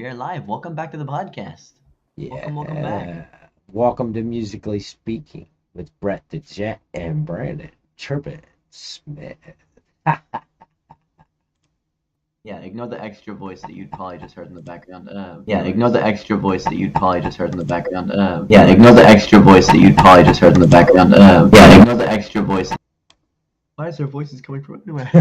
we are live. Welcome back to the podcast. Welcome back. Yeah. Welcome to Musically Speaking with Brett the Jet and Brandon Chirpin Smith. Yeah, ignore the extra voice that you'd probably just heard in the background. No Yeah, ignore worries. the extra voice that you'd probably just heard in the background. Yeah, ignore the extra voice that you'd probably just heard in the background. Yeah, ignore the extra voice. Why is their voices coming from anywhere?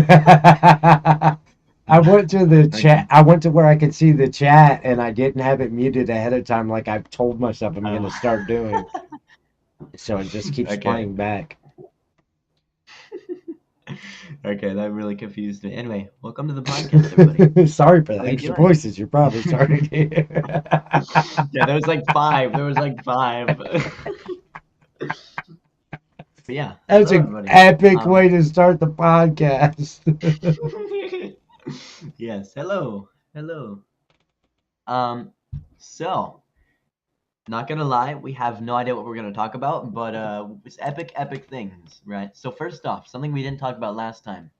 I went to the chat. Okay. I went to where I could see the chat, and I didn't have it muted ahead of time, like I've told myself I'm going to Oh. start doing. So it just keeps Okay. playing back. Okay, that really confused me. Anyway, welcome to the podcast, everybody. Sorry for the How are you extra doing? voices. You're probably starting to hear. Yeah, there was like five. There was like five. But yeah, That's hello an everybody. epic Um, way to start the podcast. yes, hello, hello. Um, so not gonna lie, we have no idea what we're gonna talk about, but it's epic things, right? So first off, something we didn't talk about last time.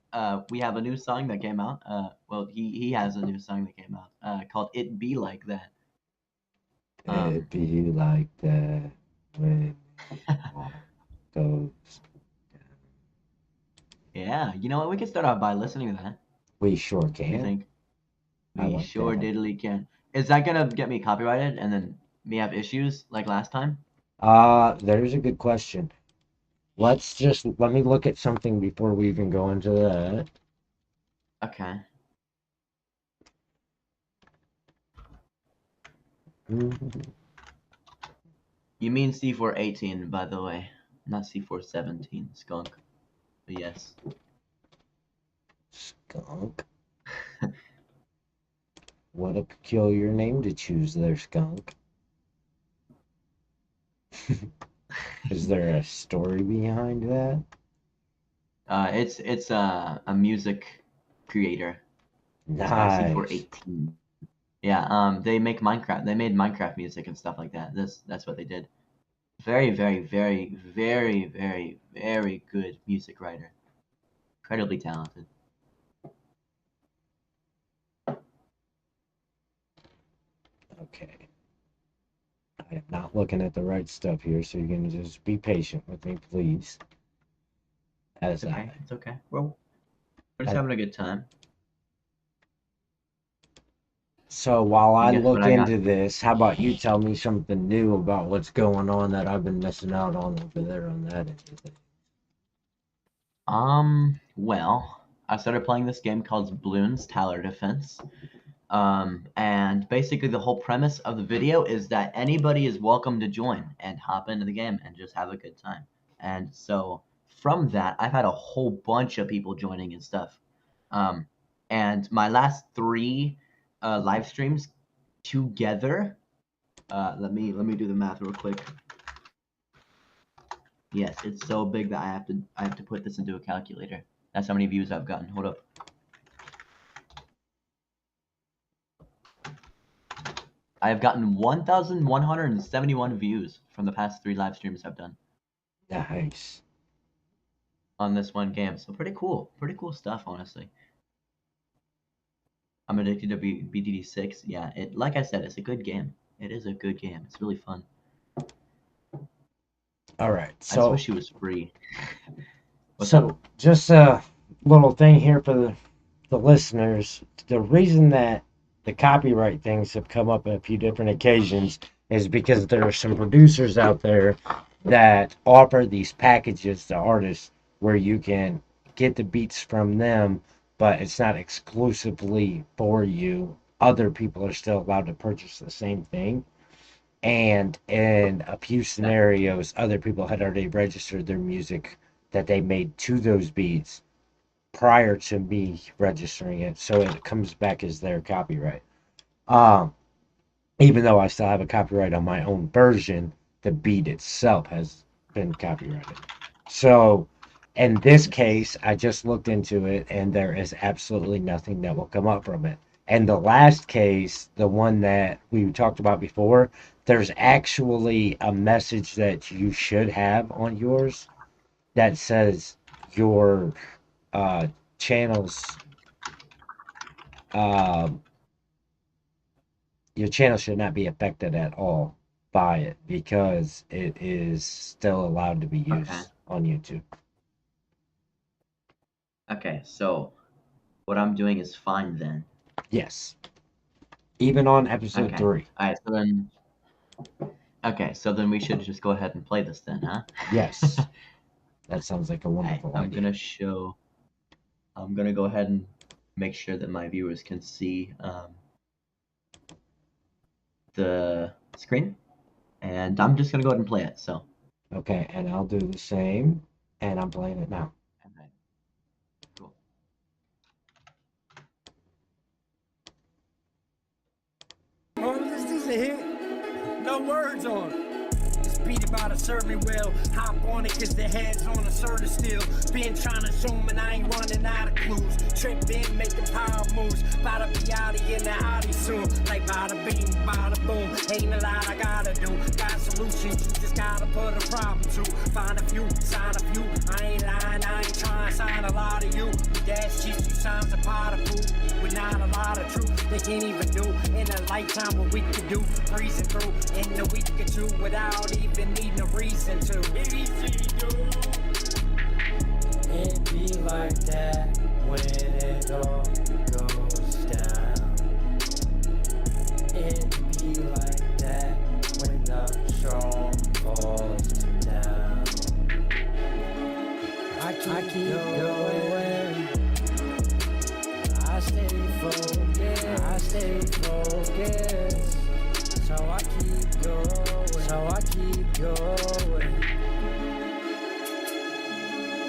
We have a new song that came out. Well, he has a new song that came out. Called "It Be Like That." Um, It be like that when all goes. yeah, you know what? We can start off by listening to that. We sure What do you can. think? I We like sure that. diddly can. Is that gonna get me copyrighted and then me have issues like last time? There's a good question. Let me look at something before we even go into that. Okay. Mhm. You mean C418, by the way, not C417, skunk. But yes. Skunk. What a peculiar name to choose there, Skunk. Is there a story behind that? It's a music creator. This guy Nice. C418. Yeah. They make Minecraft. They made Minecraft music and stuff like that. That's what they did. Very good music writer. Incredibly talented. Okay. I am not looking at the right stuff here, so you're going to just be patient with me, please. It's As okay. I, It's okay. Well, we're just as having a good time. So while I And guess what look I got? into this, how about you tell me something new about what's going on that I've been missing out on over there on that end of things? Well, I started playing this game called Bloons Tower Defense. And basically the whole premise of the video is that anybody is welcome to join and hop into the game and just have a good time. And so from that, I've had a whole bunch of people joining and stuff. Um, and my last three live streams together, let me do the math real quick. Yes, it's so big that I have to put this into a calculator. That's how many views I've gotten. Hold up. I have gotten 1,171 views from the past three live streams I've done Nice. on this one game. So pretty cool. Pretty cool stuff, honestly. I'm addicted to BTD6. Yeah, it like I said, it's a good game. It is a good game. It's really fun. All right. I just So, wish it was free. What's up? so just a little thing here for the listeners. The reason that the copyright things have come up on a few different occasions is because there are some producers out there that offer these packages to artists where you can get the beats from them, but it's not exclusively for you. Other people are still allowed to purchase the same thing. And in a few That, scenarios, other people had already registered their music that they made to those beats prior to me registering it, so it comes back as their copyright. Um, Even though I still have a copyright on my own version, the beat itself has been copyrighted. So in this case, I just looked into it and there is absolutely nothing that will come up from it. And the last case, the one that we talked about before, there's actually a message that you should have on yours that says your uh, channel's uh, your channel should not be affected at all by it because it is still allowed to be Okay. used on YouTube. Okay, so what I'm doing is fine then. Yes. Even on episode Okay. 3. All right. So then. Okay. So then we should just go ahead and play this then, huh? Yes. That sounds like a Alright, wonderful idea. I'm gonna go ahead and make sure that my viewers can see the screen, and I'm just gonna go ahead and play it. So. Okay, and I'll do the same, and I'm playing it now. Okay. Cool. Oh, this is a hit. No words on it. It's beat about a serving well. Hop on it cause the head's on a certain still. Been trying to show them and I ain't running out of clues. Trip in, making power moves. Bout to be out in the Audi soon. Like bada bing, bada boom. Ain't a lot I gotta do. Got solutions, you just gotta put a problem to. Find a few, sign a few. I ain't lying, I ain't trying to sign a lot of you. That's just you signs a pot of food. With not a lot of truth, they can't even do in a lifetime what we could do. Breezing through in a week or two without even needing a reason to. Easy, dude. It be like that when it all goes down. It be like that when the strong falls down. I keep going. I stay focused. So I keep going.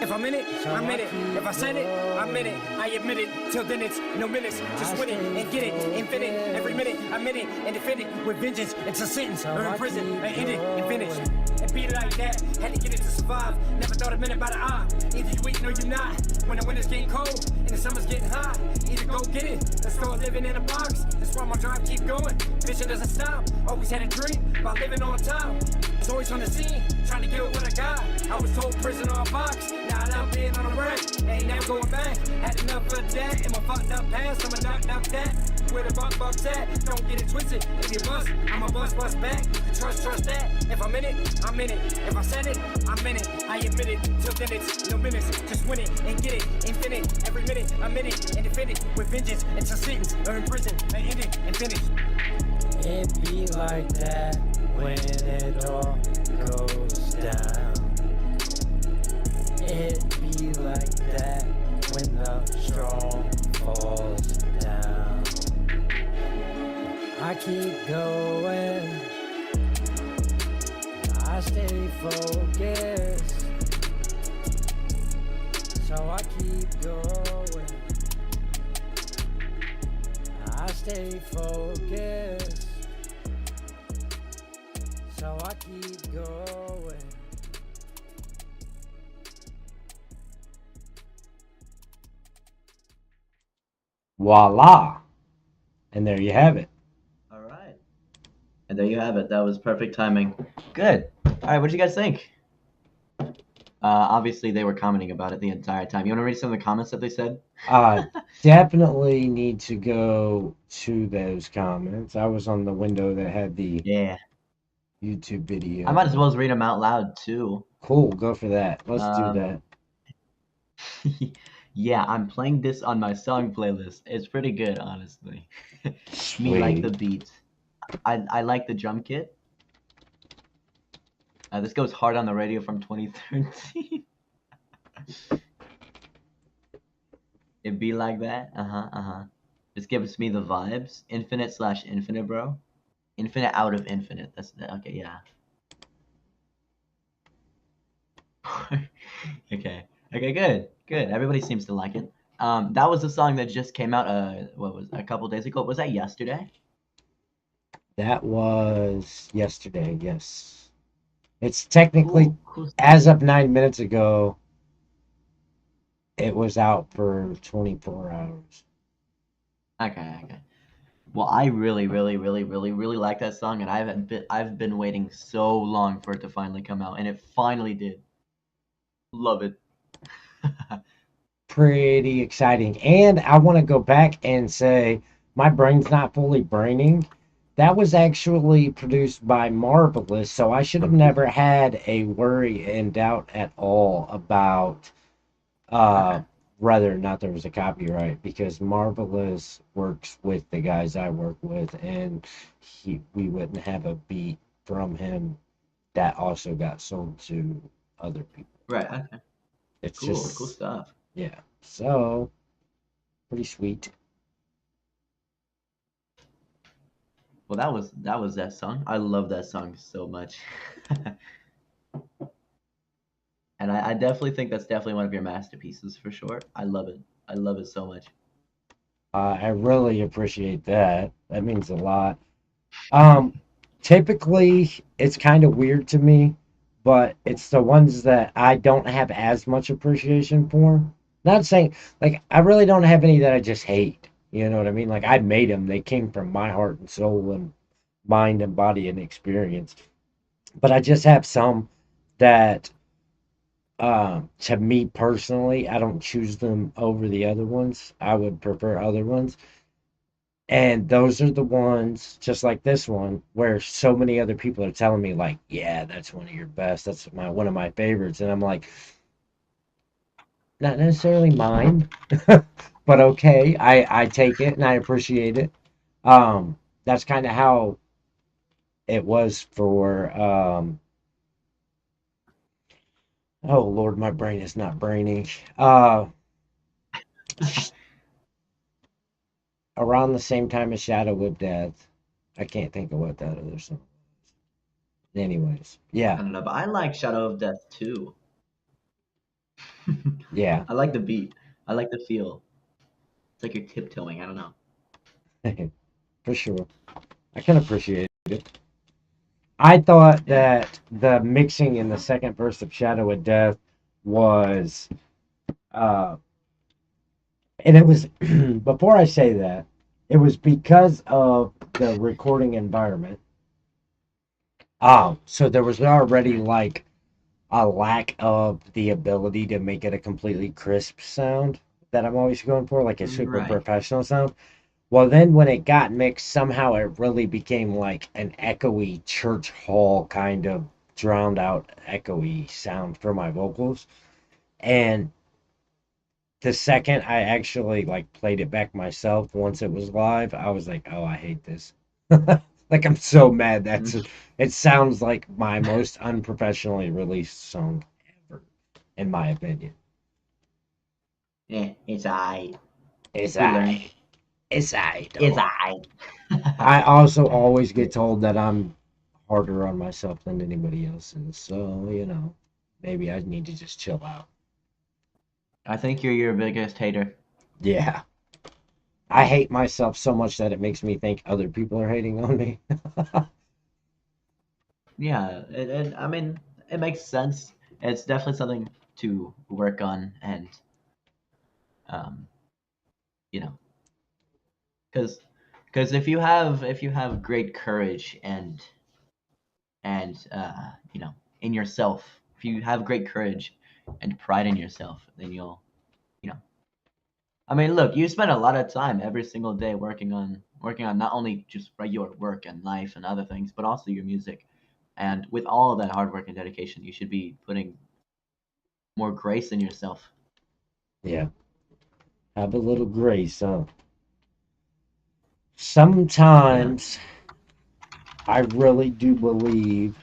If I'm in it, I'm in it. If I said it, I'm in it. I admit it. Till then it's no minutes. Just win it and get it. Infinite. Every minute I'm in it and defend it with vengeance. It's a sentence or in prison. I end it and finish. And beat it like that. Had to get it to survive. Never thought a minute by the eye. Either you eat or you not. When the winter's getting cold and the summer's getting hot, either go get it. Let's start living in a box. That's why my drive keep going. Vision doesn't stop. Always had a dream about living on top. It's always on the scene, trying to get what I got. I was told prison or a box. Now that I'm being on a rack, ain't never going back. Had enough of that in my fucked up past. I'ma knock that. Where the buck's at? Don't get it twisted. If you bust, I'ma bust back. Trust that. If I'm in it, I'm in it. If I said it, I'm in it. I admit it. Till then it's no minutes. Just win it and get it. Infinite. Every minute I'm in it and defend it with vengeance. It's a sentence or in prison. I end it and finish. It be like that when it all goes down. It be like that when the strong falls down. I keep going. I stay focused. So I keep going. I stay focused. So I keep going. Voila! And there you have it. All right. And there you have it. That was perfect timing. Good. All right. What did you guys think? Obviously, they were commenting about it the entire time. You want to read some of the comments that they said? Definitely need to go to those comments. I was on the window that had the Yeah. YouTube video. I might as well read them out loud too. Cool, go for that. Let's do that. Yeah, I'm playing this on my song playlist. It's pretty good, honestly. Me like the beats. I like the drum kit. This goes hard on the radio from 2013. It be like that. This gives me the vibes. Infinite/infinite, bro. Infinite out of infinite. That's okay. Yeah. Okay. Okay. Good. Good. Everybody seems to like it. That was a song that just came out. What was a couple days ago? Was that yesterday? That was yesterday. Yes. It's technically, cool. as of 9 minutes ago, it was out for 24 hours. Okay, okay. Well, I really like that song, and I've been waiting so long for it to finally come out, and it finally did. Love it. Pretty exciting. And I want to go back and say my brain's not fully braining That was actually produced by Marvelous, so I should have never had a worry and doubt at all about Okay. whether or not there was a copyright because Marvelous works with the guys I work with, and we wouldn't have a beat from him that also got sold to other people. Right. Okay. It's Cool. Cool just, stuff. yeah, so pretty sweet. Well, that was that song. I love that song so much. And I definitely think that's definitely one of your masterpieces for sure. I love it. I love it so much. I really appreciate that. That means a lot. Um, Typically, it's kind of weird to me, but it's the ones that I don't have as much appreciation for. Not saying, like, I really don't have any that I just hate. You know what I mean? Like, I made them, they came from my heart and soul and mind and body and experience. But I just have some that, to me personally, I don't choose them over the other ones. I would prefer other ones. And those are the ones, just like this one, where so many other people are telling me, like, yeah, that's one of your best. That's one of my favorites. And I'm like, not necessarily mine, but okay. I take it and I appreciate it. That's kind of how it was for oh Lord, my brain is not braining. Around the same time as Shadow of Death. I can't think of what that other song. Anyways, yeah, I don't know, but I like Shadow of Death too. yeah, I like the beat. I like the feel. It's like you're tiptoeing. I don't know. for sure. I can appreciate it. I thought Yeah. that the mixing in the second verse of Shadow of Death was, uh, and it was, before I say that, it was because of the recording environment. So there was already like a lack of the ability to make it a completely crisp sound that I'm always going for, like a super Right. professional sound. Well, then when it got mixed, somehow it really became like an echoey church hall kind of drowned out echoey sound for my vocals. And the second I actually like played it back myself once it was live, I was like, "Oh, I hate this." Like I'm so mad it sounds like my most unprofessionally released song ever, in my opinion. Yeah, it's I. It's We learn. I. It's I It's though. I. I also always get told that I'm harder on myself than anybody else is. So, maybe I need to just chill out. I think you're your biggest hater. Yeah. I hate myself so much that it makes me think other people are hating on me. Yeah, I mean, it makes sense. It's definitely something to work on, and um, you know, because if you have great courage and in yourself, if you have great courage and pride in yourself, then you know. I mean, look, you spend a lot of time every single day working on not only just regular work and life and other things, but also your music. And with all of that hard work and dedication, you should be putting more grace in yourself. Yeah. Have a little grace, huh? Yeah, Sometimes I really do believe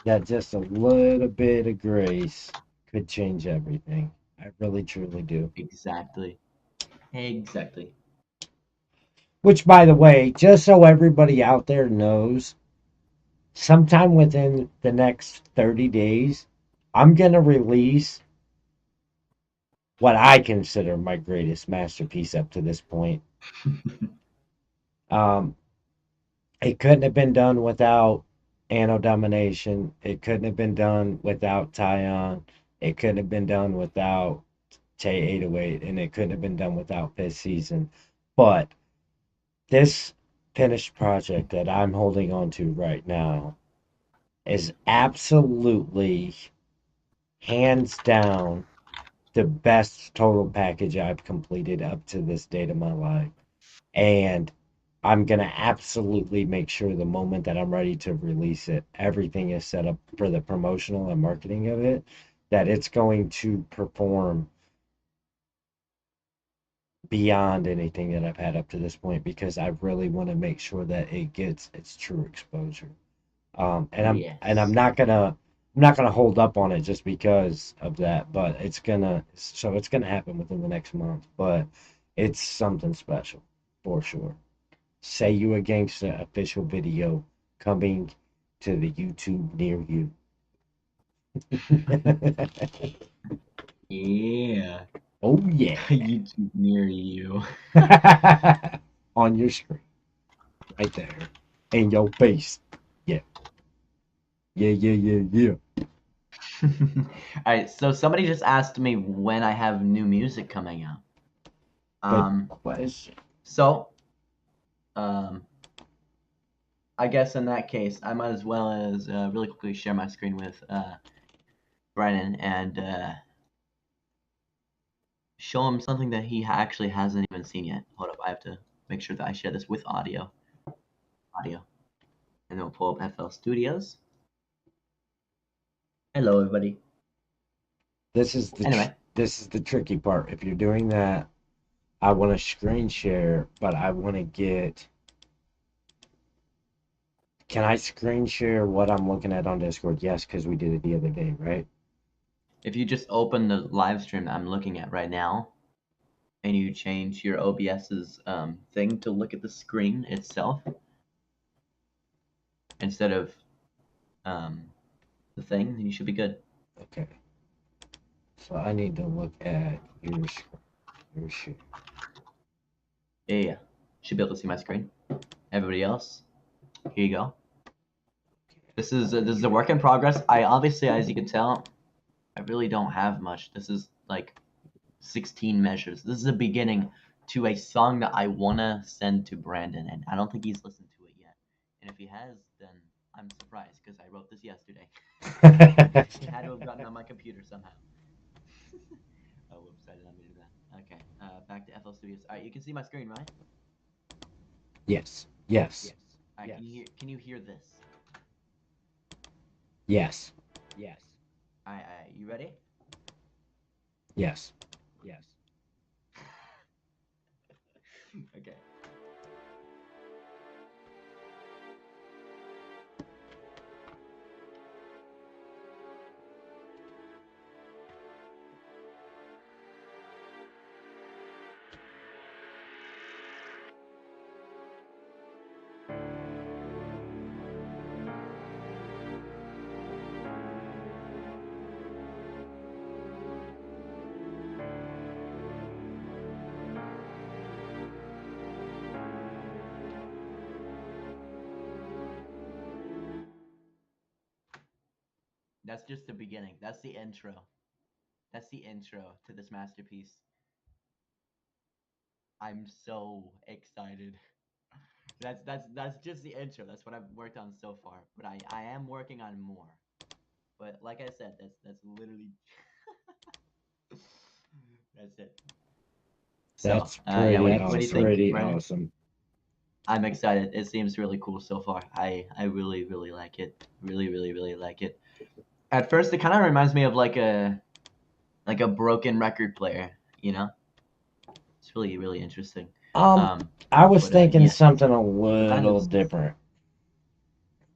that just a little bit of grace could change everything. I really truly do. exactly. Exactly. Which, by the way, just so everybody out there knows, sometime within the next 30 days, I'm going to release what I consider my greatest masterpiece up to this point. Um, it couldn't have been done without Anno Domination. It couldn't have been done without Tyon. It couldn't have been done without Tay 808. And it couldn't have been done without Fifth Season. But this finished project that I'm holding on to right now is absolutely hands down the best total package I've completed up to this date of my life. And I'm gonna absolutely make sure the moment that I'm ready to release it, everything is set up for the promotional and marketing of it, that it's going to perform beyond anything that I've had up to this point because I really want to make sure that it gets its true exposure. And I'm Yes. not gonna hold up on it just because of that, but it's gonna happen within the next month. But it's something special for sure. Say You a Gangster official video coming to the YouTube near you. Yeah. Oh yeah. YouTube near you. On your screen. Right there. In your face. Yeah. Yeah, yeah, yeah, yeah. All right, so somebody just asked me when I have new music coming out. Good Um, question. so um, I guess in that case, I might as well as really quickly share my screen with Brennan and show him something that he actually hasn't even seen yet. Hold up, I have to make sure that I share this with audio, and then we'll pull up FL Studios. Hello, everybody. This is the Anyway, this is the tricky part. If you're doing that, I want to screen share, but I want to get. Can I screen share what I'm looking at on Discord? Yes, because we did it the other day, right? if you just open the live stream that I'm looking at right now, and you change your OBS's thing to look at the screen itself instead of um, the thing, then you should be good. Okay. So I need to look at your share. Yeah. Should be able to see my screen. Everybody else, here you go. This is a work in progress. I obviously, as you can tell, I really don't have much. This is like 16 measures. This is a beginning to a song that I wanna send to Brandon, and I don't think he's listened to it yet. And if he has, then I'm surprised because I wrote this yesterday. It had to have gotten on my computer somehow. Oh, whoops! I did not mean to do that. Okay, back to FL Studios. All right, you can see my screen, right? Yes. Yes. All right, can you hear this? Yes. All right, you ready? Yes. Okay. That's just the beginning. That's the intro. That's the intro to this masterpiece. I'm so excited. That's just the intro. That's what I've worked on so far. But I am working on more. But like I said, that's literally that's it. So That's yeah, pretty what do you awesome. think, Pretty Brandon? awesome. I'm excited. It seems really cool so far. I really like it. Really like it. At first, it kind of reminds me of like a broken record player. You know, it's really interesting. Um, Um, I was but thinking yeah, something a that little is different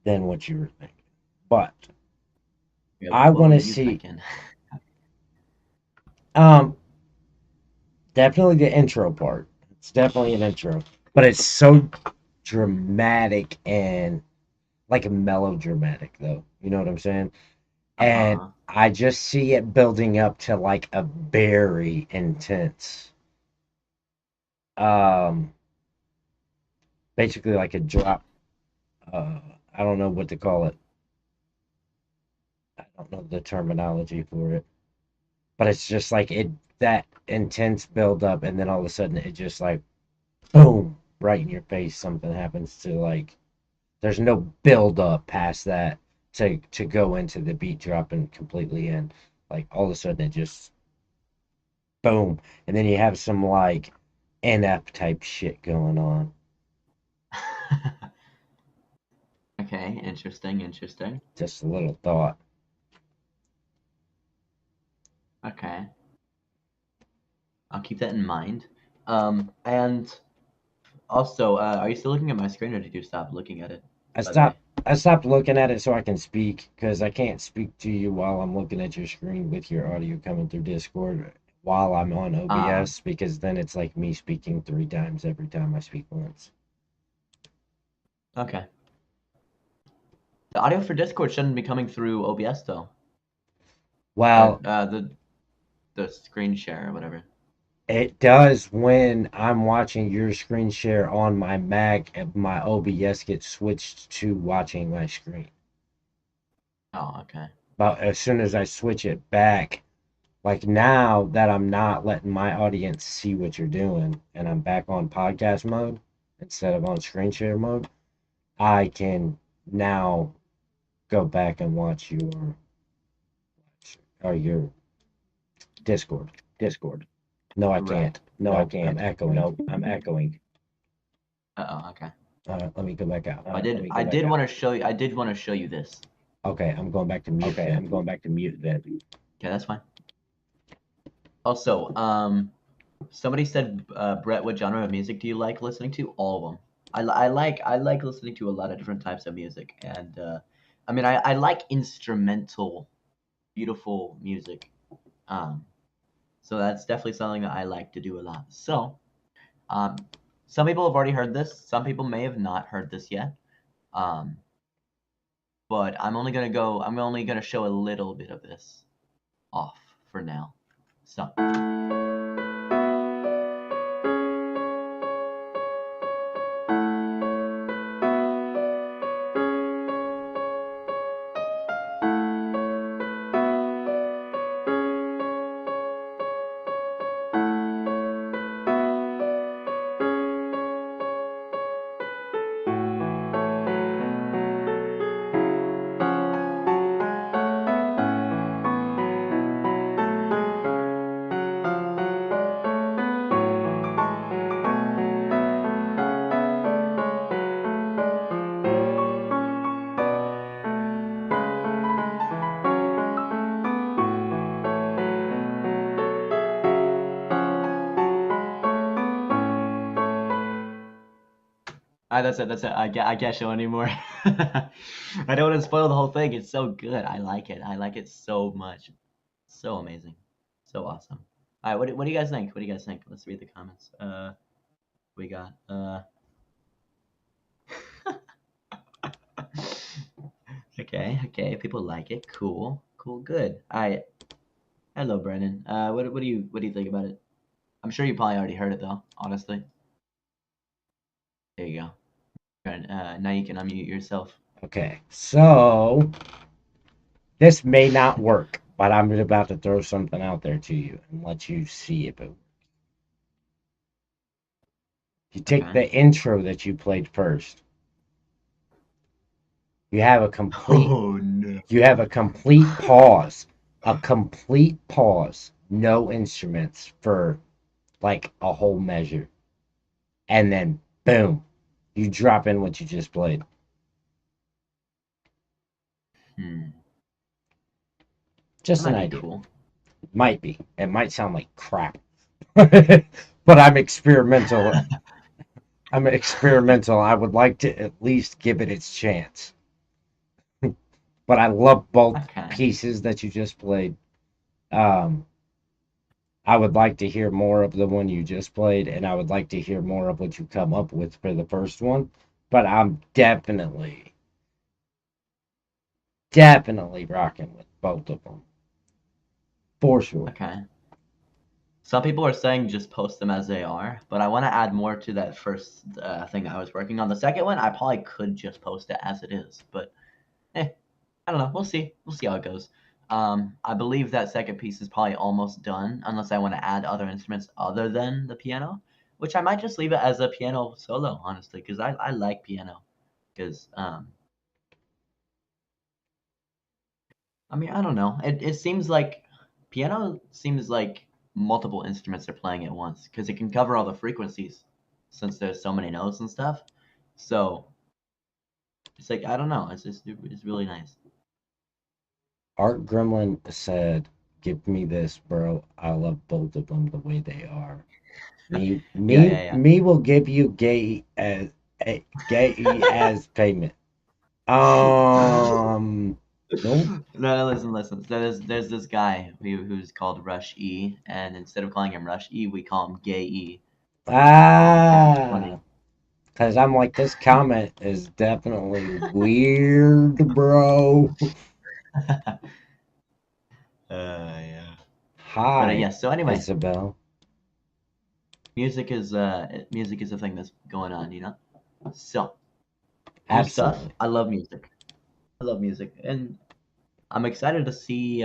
than what you were thinking. But yeah. I What want were to you see thinking? um definitely the intro part. It's definitely an intro, but it's so dramatic and like melodramatic though. You know what I'm saying? And Uh-huh. I just see it building up to like a very intense um basically like a drop I don't know what to call it. I don't know the terminology for it. But it's just like it that intense build up and then all of a sudden it just like boom right in your face something happens to like there's no build up past that to go into the beat drop and completely end. Like all of a sudden it just boom and then you have some like NF type shit going on. Okay, interesting, interesting. Just a little thought. Okay. I'll keep that in mind. And also, are you still looking at my screen, or did you stop looking at it, I by the way? stopped. I stopped looking at it so I can speak because I can't speak to you while I'm looking at your screen with your audio coming through Discord while I'm on Ah, OBS because then it's like me speaking 3 times every time I speak once. okay. The audio for Discord shouldn't be coming through OBS though, or Well, the screen share or whatever. it does when I'm watching your screen share on my Mac and my OBS gets switched to watching my screen. Oh, okay. But as soon as I switch it back, like now that I'm not letting my audience see what you're doing and I'm back on podcast mode instead of on screen share mode, I can now go back and watch your Discord. Discord. No, I Right. can't. No, I can't. I'm echoing. No, I'm echoing. Uh-oh, okay. Let me go back out. I did want to show you. I did want to show you this. Okay, I'm going back to mute. Okay, I'm going back to mute then. Okay, that's fine. Also, somebody said, Brett, what genre of music do you like listening to? All of them. I like listening to a lot of different types of music, and I mean, I like instrumental, beautiful music. Um, so that's definitely something that I like to do a lot. So, um, some people have already heard this. Some people may have not heard this yet. Um, but I'm only gonna show a little bit of this off for now. So. That's it. That's it. I can't show anymore. I don't want to spoil the whole thing. It's so good. I like it. I like it so much. So amazing. So awesome. All right. What do you guys think? What do you guys think? Let's read the comments. We got Okay. Okay. People like it. Cool. Cool. Good. All right. Hello, Brennan. What do you think about it? I'm sure you probably already heard it though. Honestly. There you go. Now you can unmute yourself. Okay, so this may not work, but I'm about to throw something out there to you and let you see if it. You take Okay. the intro that you played first. You have a complete. Oh no. You have a complete pause. A complete pause. No instruments for like a whole measure, and then boom, you drop in what you just played. Hmm. Just That an might be idea. cool. Might be. It might sound like crap, but I'm experimental. I'm experimental. I would like to at least give it its chance. But I love both Okay. pieces that you just played. Um, I would like to hear more of the one you just played, and I would like to hear more of what you come up with for the first one. But I'm definitely rocking with both of them. For sure. Okay. Some people are saying just post them as they are, but I want to add more to that first thing I was working on. The second one, I probably could just post it as it is, but I don't know. We'll see. We'll see how it goes. I believe that second piece is probably almost done, unless I want to add other instruments other than the piano, which I might just leave it as a piano solo, honestly, because I like piano. Because I mean, I don't know. It seems like piano seems like multiple instruments are playing at once because it can cover all the frequencies since there's so many notes and stuff. So it's like, I don't know. It's really nice. Art Gremlin said, "Give me this, bro. I love both of them the way they are. Me, Yeah, me, yeah, yeah. me will give you gay as payment." Nope. No, listen. There's this guy who's called Rush E, and instead of calling him Rush E, we call him Gay E. Yeah, it's funny. Because I'm like, this comment is definitely weird, bro. Yeah. But Hi, yeah. So anyway, Isabel. music is a thing that's going on, you know. So cool stuff. Absolutely. I love music. I love music, and I'm excited to see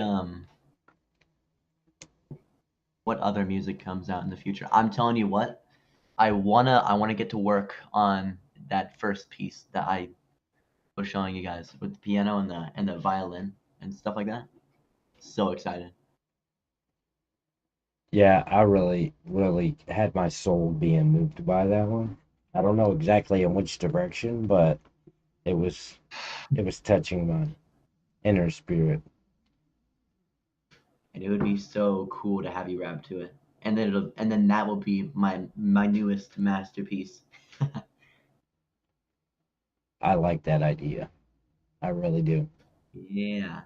what other music comes out in the future. I'm telling you what, I wanna get to work on that first piece that I was showing you guys with the piano and the violin and stuff like that. So excited. Yeah, I really, really had my soul being moved by that one. I don't know exactly in which direction, but it was it was touching my inner spirit. And it would be so cool to have you rap to it. And then that will be my newest masterpiece. I like that idea. I really do. Yeah.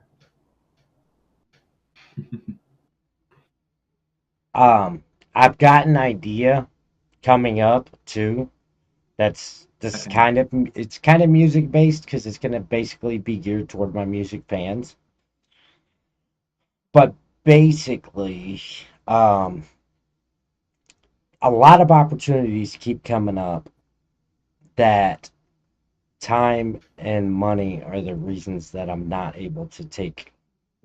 Um, I've got an idea coming up too. This Okay. kind of it's kind of music based because it's gonna basically be geared toward my music fans. But basically, um, a lot of opportunities keep coming up that time and money are the reasons that I'm not able to take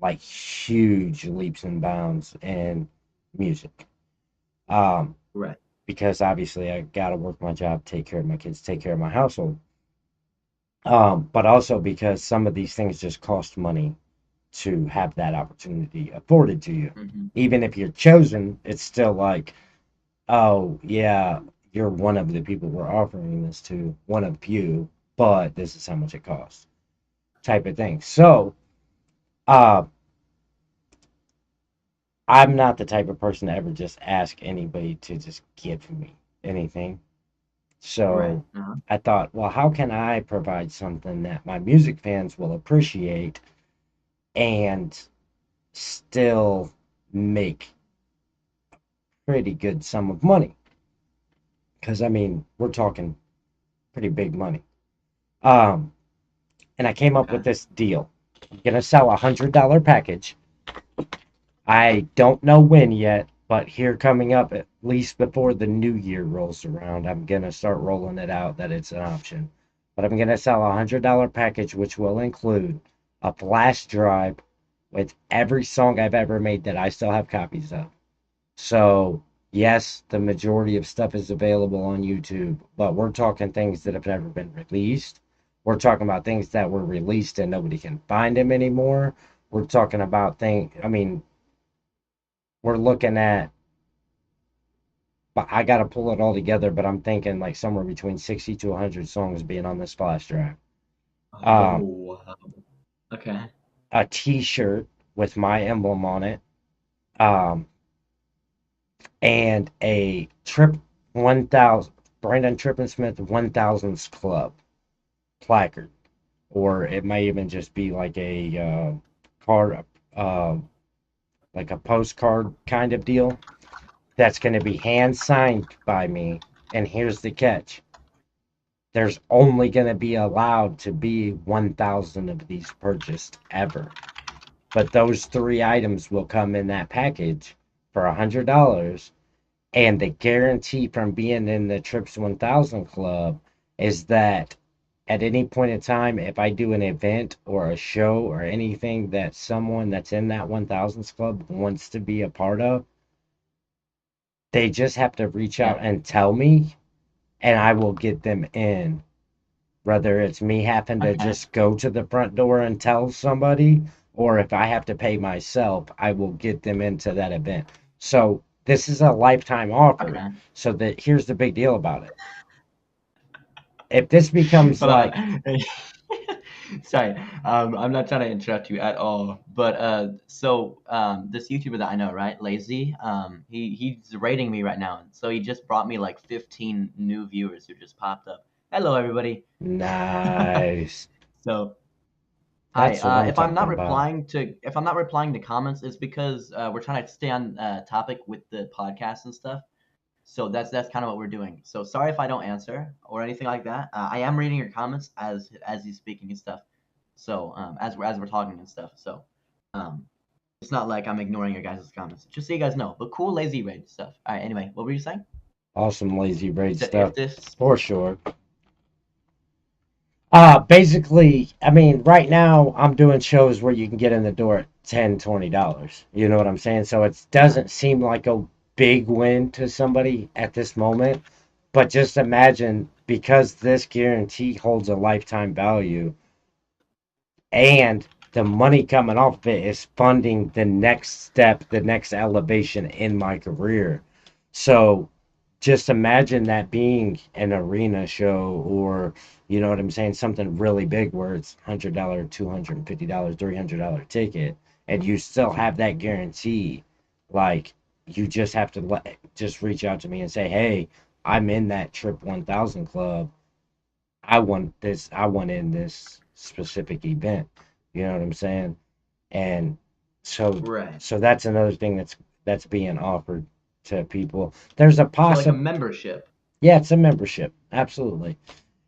like huge leaps and bounds in music. Um, Right. because obviously I got to work my job, take care of my kids, take care of my household. But also because some of these things just cost money to have that opportunity afforded to you. Hmm. Even if you're chosen, it's still like, oh, yeah, you're one of the people we're offering this to, one of few, but this is how much it costs, type of thing. So, uh, I'm not the type of person to ever just ask anybody to just give me anything. Right. So Uh-huh. I thought, well, how can I provide something that my music fans will appreciate and still make pretty good sum of money? Because I mean, we're talking pretty big money. Um, and I came up Okay. with this deal. I'm gonna sell $100 package. I don't know when yet, but here coming up at least before the new year rolls around, I'm gonna start rolling it out that it's an option. But I'm gonna sell $100 package, which will include a flash drive with every song I've ever made that I still have copies of. So yes, the majority of stuff is available on YouTube, but we're talking things that have never been released. We're talking about things that were released and nobody can find them anymore. We're talking about things, I mean, we're looking at, but I got to pull it all together, but I'm thinking like somewhere between 60 to 100 songs being on this flash drive. Oh, Um, wow. Okay. a t-shirt with my emblem on it. Um, and a Trip 1000, Brandon Trippin Smith 1000s Club placard. Or it may even just be like a card, uh, like a postcard kind of deal that's going to be hand signed by me. And here's the catch: there's only going to be allowed to be 1,000 of these purchased ever. But those three items will come in that package for $100. And the guarantee from being in the Trips 1000 Club is that at any point in time, if I do an event or a show or anything that someone that's in that 1000s Club wants to be a part of, they just have to reach Yeah. out and tell me, and I will get them in. Whether it's me having to Okay. just go to the front door and tell somebody, or if I have to pay myself, I will get them into that event. So this is a lifetime offer. Okay. So that here's the big deal about it. if this becomes Hold like, on. Sorry, I'm not trying to interrupt you at all, but this YouTuber that I know, right, Lazy, he's rating me right now, so he just brought me like 15 new viewers who just popped up. Hello, everybody. nice. So, hi. That's what I'm If I'm not talking about. replying to comments, it's because we're trying to stay on topic with the podcast and stuff. So that's kind of what we're doing. So sorry if I don't answer or anything like that. I am reading your comments as he's speaking and stuff. So as we're talking and stuff. So um, it's not like I'm ignoring your guys' comments. Just so you guys know. But cool lazy raid stuff. All right. Anyway, what were you saying? Awesome lazy You raid said if stuff this. for sure. Basically, I mean, right now I'm doing shows where you can get in the door at $10, $20. You know what I'm saying? So it Right. doesn't seem like a big win to somebody at this moment. But just imagine, because this guarantee holds a lifetime value, and the money coming off of it is funding the next step, the next elevation in my career. So just imagine that being an arena show, or you know what I'm saying, something really big where it's $100, $250, $300 ticket, and you still have that guarantee. Like, you just have to just reach out to me and say, hey, I'm in that Trip 1000 club. I want this. I want in this specific event. You know what I'm saying? And so, Right. so that's another thing that's being offered to people. There's a So like a possible, membership. yeah, it's a membership, absolutely.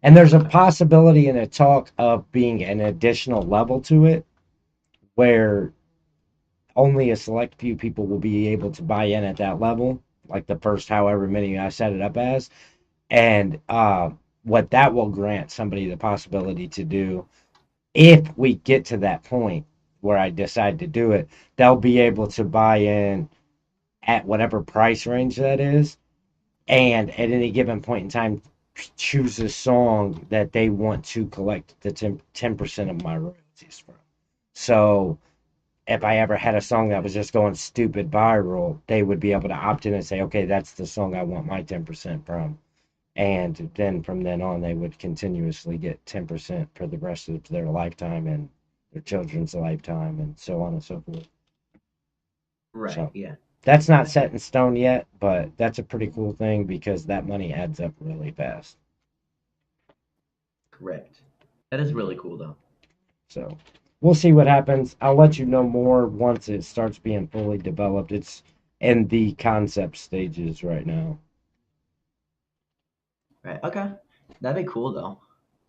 And there's a Okay. possibility in a talk of being an additional level to it, where only a select few people will be able to buy in at that level, like the first however many I set it up as. And what that will grant somebody the possibility to do, if we get to that point where I decide to do it, they'll be able to buy in at whatever price range that is, and at any given point in time, choose a song that they want to collect the 10% of my royalties from. So if I ever had a song that was just going stupid viral, they would be able to opt in and say, okay, that's the song I want my 10% from. And then from then on, they would continuously get 10% for the rest of their lifetime and their children's lifetime, and so on and so forth. Right. So Yeah. that's not set in stone yet, but that's a pretty cool thing because that money adds up really fast. Correct. That is really cool though. So we'll see what happens. I'll let you know more once it starts being fully developed. It's in the concept stages right now. Right. Okay. That'd be cool though.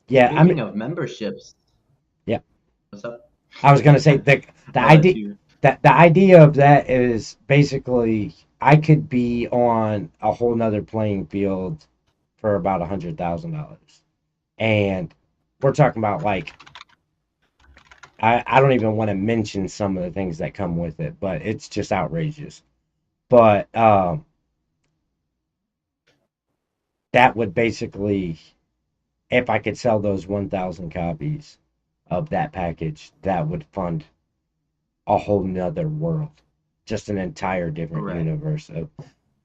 Yeah, I Speaking mean, of memberships, yeah. what's up? I was gonna say the I'll let idea you. that the idea of that is basically I could be on a whole nother playing field for about $100,000, and we're talking about like, I don't even want to mention some of the things that come with it, but it's just outrageous. But that would basically, if I could sell those 1,000 copies of that package, that would fund a whole nother world, just an entire different Right. universe of.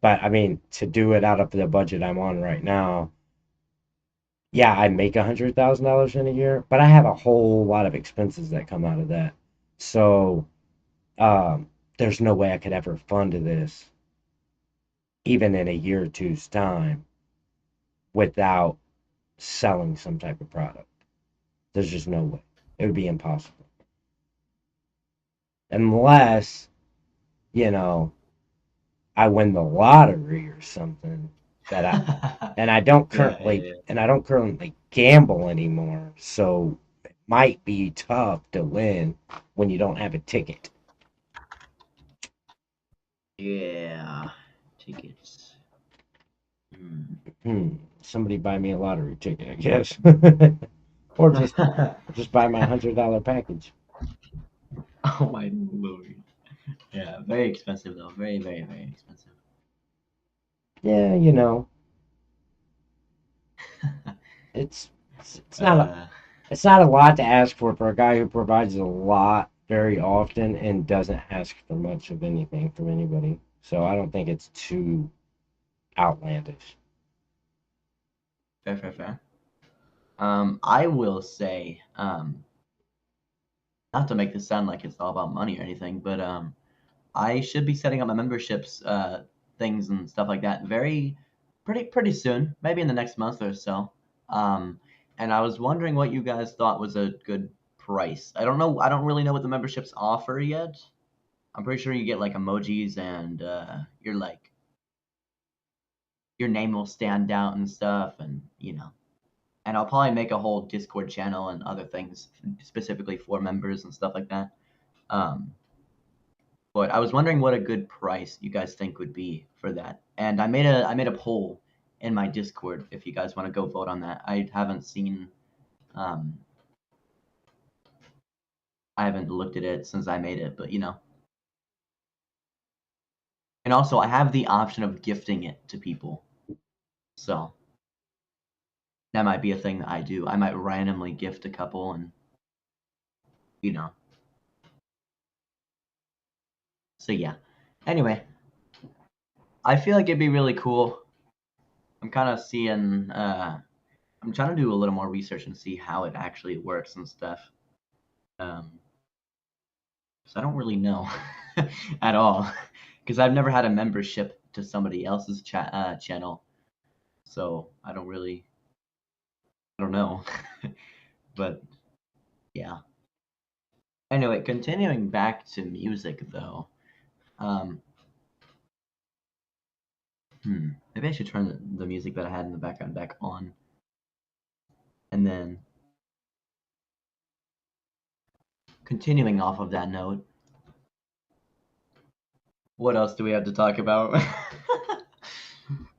But I mean, to do it out of the budget I'm on right now, yeah, I make $100,000 in a year, but I have a whole lot of expenses that come out of that. So there's no way I could ever fund this, even in a year or two's time, without selling some type of product. There's just no way. It would be impossible. Unless, you know, I win the lottery or something that Yeah, yeah, yeah. I don't currently gamble anymore, so it might be tough to win when you don't have a ticket. Yeah. Tickets. Hmm. Somebody buy me a lottery ticket, I guess. or just buy my $100 package. Oh my lord. Yeah, very expensive though. Very, very, very expensive. Yeah, you know, it's it's not a Uh, it's not a lot to ask for a guy who provides a lot very often and doesn't ask for much of anything from anybody. So I don't think it's too outlandish. fair, fair, fair. I will say, not to make this sound like it's all about money or anything, but I should be setting up my memberships, things and stuff like that pretty soon, maybe in the next month or so. Um, and I was wondering what you guys thought was a good price. I don't know. I don't really know what the memberships offer yet. I'm pretty sure you get like emojis and you're like your name will stand out and stuff, and and I'll probably make a whole Discord channel and other things specifically for members and stuff like that. Um, but I was wondering what a good price you guys think would be for that. And I made a poll in my Discord if you guys want to go vote on that. Um, I haven't looked at it since I made it, but And also I have the option of gifting it to people. So that might be a thing that I do. I might randomly gift a couple and you know. So yeah. Anyway, I feel like it'd be really cool. I'm kind of seeing I'm trying to do a little more research and see how it actually works and stuff. So I don't really know at all because I've never had a membership to somebody else's channel. So I don't know. But yeah. Anyway, continuing back to music though. Um, Maybe I should turn the music that I had in the background back on. And then continuing off of that note, what else do we have to talk about?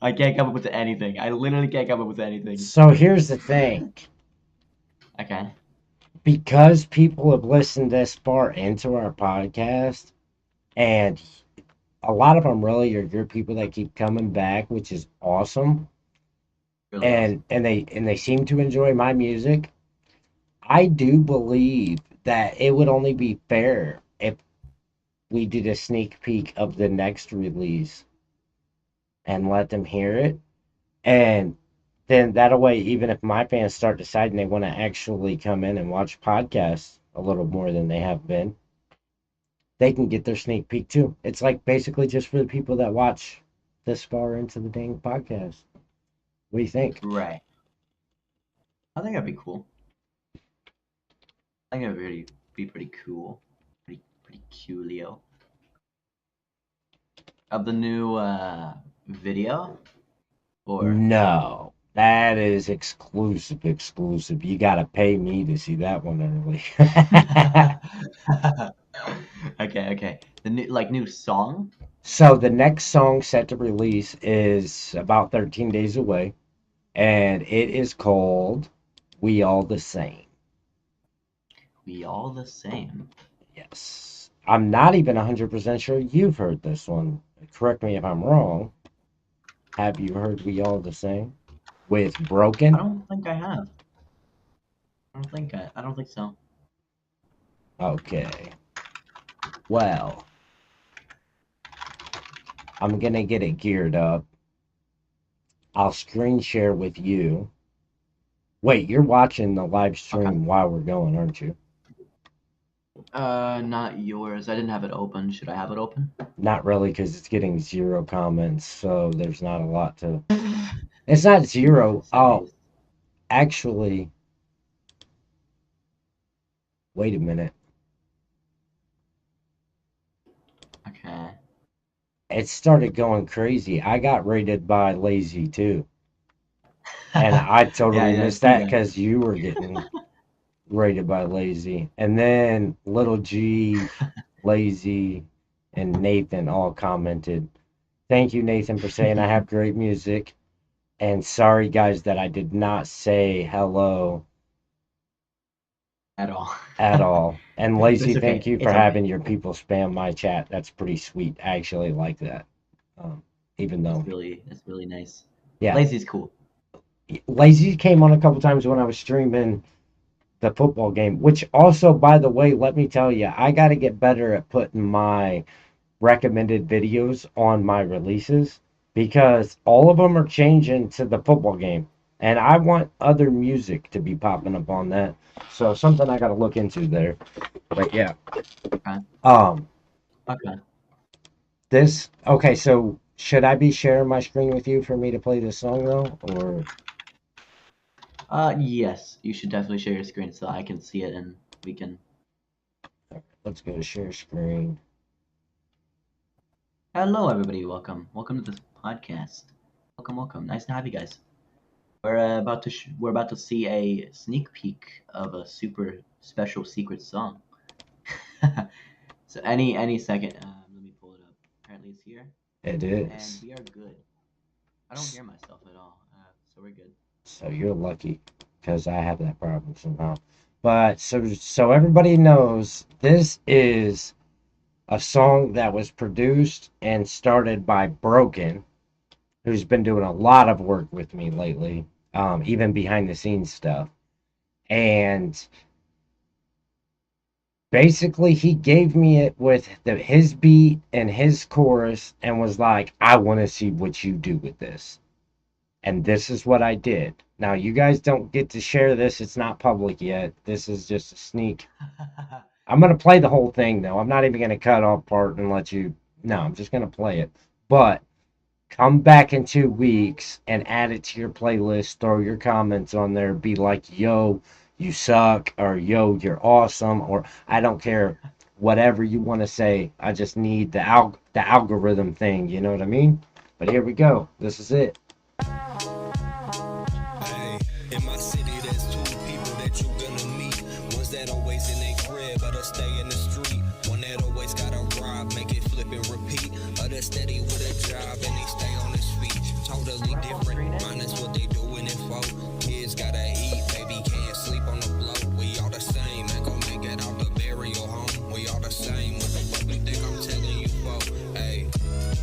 I can't come up with anything. I literally can't come up with anything. So here's the thing. Okay. Because people have listened this far into our podcast, and a lot of them really are your people that keep coming back, which is awesome. Really and awesome. and they seem to enjoy my music. I do believe that it would only be fair if we did a sneak peek of the next release and let them hear it. And then that way, even if my fans start deciding they want to actually come in and watch podcasts a little more than they have been, they can get their sneak peek too. It's like basically just for the people that watch this far into the dang podcast. What do you think? Right. I think that'd be cool. I think it'd be pretty cool. Pretty coolio. Of the new video? Or No, that is exclusive. You gotta pay me to see that one early. Okay. The new song? So the next song set to release is about 13 days away, and it is called We All the Same. We All the Same. Yes. I'm not even 100% sure you've heard this one. Correct me if I'm wrong. Have you heard We All the Same with I Broken? don't think I have. I don't think so. Okay. Well, I'm gonna get it geared up. I'll screen share with you. Wait, you're watching the live Okay. stream while we're going, aren't you? Not yours. I didn't have it open. Should I have it open? Not really, because it's getting 0 comments, so there's not a lot to. It's not 0. Oh, Serious. actually, wait a minute. Okay. It started going crazy. I got rated by Lazy too. And I totally Yeah, I missed see that that. because you were getting rated by Lazy. And then Little G, Lazy, and Nathan all commented. Thank you, Nathan, for saying I have great music. And sorry, guys, that I did not say hello At all. at all. And But Lazy, it's thank okay. you for It's okay. having your people spam my chat. That's pretty sweet. I actually like that. Even though, It's really nice. yeah, Lazy's cool. Lazy came on a couple times when I was streaming the football game, which also, by the way, let me tell you, I got to get better at putting my recommended videos on my releases because all of them are changing to the football game. And I want other music to be popping up on that. So something I got to look into there. But yeah. Okay. Um Okay. this okay, so should I be sharing my screen with you for me to play this song though or Yes, you should definitely share your screen so I can see it and we can. let's go to share screen. Hello, everybody. Welcome to this podcast. Welcome. Nice to have you guys. We're about to see a sneak peek of a super special secret song. So any second, let me pull it up. Apparently it's here, It and is. we are good. I don't hear myself at all, so we're good. So you're lucky because I have that problem somehow. But so everybody knows this is a song that was produced and started by Broken, who's been doing a lot of work with me lately, even behind the scenes stuff. And basically, he gave me it with his beat and his chorus and was like, I want to see what you do with this. And this is what I did. Now, you guys don't get to share this. It's not public yet. This is just a sneak. I'm going to play the whole thing, though. I'm not even going to cut off part and let you. No, I'm just going to play it. But come back in 2 weeks and add it to your playlist. Throw your comments on there. Be like, yo, you suck. Or yo, you're awesome. Or I don't care. Whatever you want to say. I just need the algorithm thing. You know what I mean? But here we go. This is it. Hey, in my city, there's two people that you gonna meet. Ones that always in their crib, others stay in the street. One that always gotta rob, make it flip and repeat. Others steady with a job and they stay on his feet. Totally different, minus what they doing it for. Kids gotta eat, baby can't sleep on the floor. We all the same, ain't gon' make it out the burial home. We all the same, what the fuck you think I'm telling you for? Hey.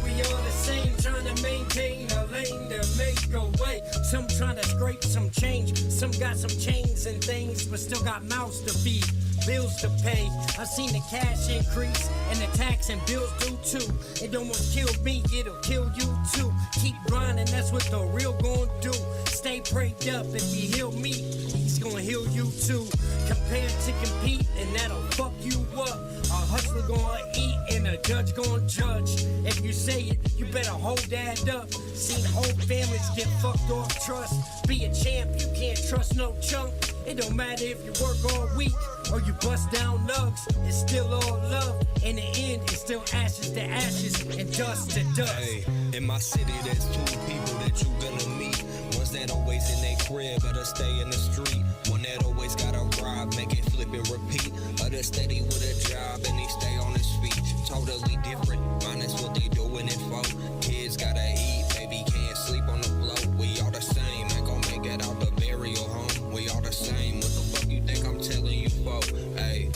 We all the same, trying to maintain a lane to make a way. Some trying to scrape some change, some got some chains and things, but still got mouths to feed, bills to pay. I've seen the cash increase and the tax and bills do too. It almost killed me, it'll kill you too. Keep grinding, that's what the real gon' do. Stay prayed up, if he heal me, he's gonna heal you too. Compare to compete, and that'll fuck you up. A hustler gonna eat and a judge gonna judge. If you say it, you better hold that up. Seen whole families get fucked off trust. Be a champ, you can't trust no chunk. It don't matter if you work all week or you bust down nugs. It's still all love. In the end, it's still ashes to ashes and dust to dust. Hey, in my city, there's two people that you gonna meet. Ones that always in their crib, others stay in the street. One that always gotta rob, make it flip and repeat. Others steady with a job and he stay on his feet. Totally different, minus what they doing it for. Kids gotta eat, baby can't sleep on the floor. We all the same, ain't gon' make it out the burial home. We all the same, what the fuck you think I'm telling you for? Hey.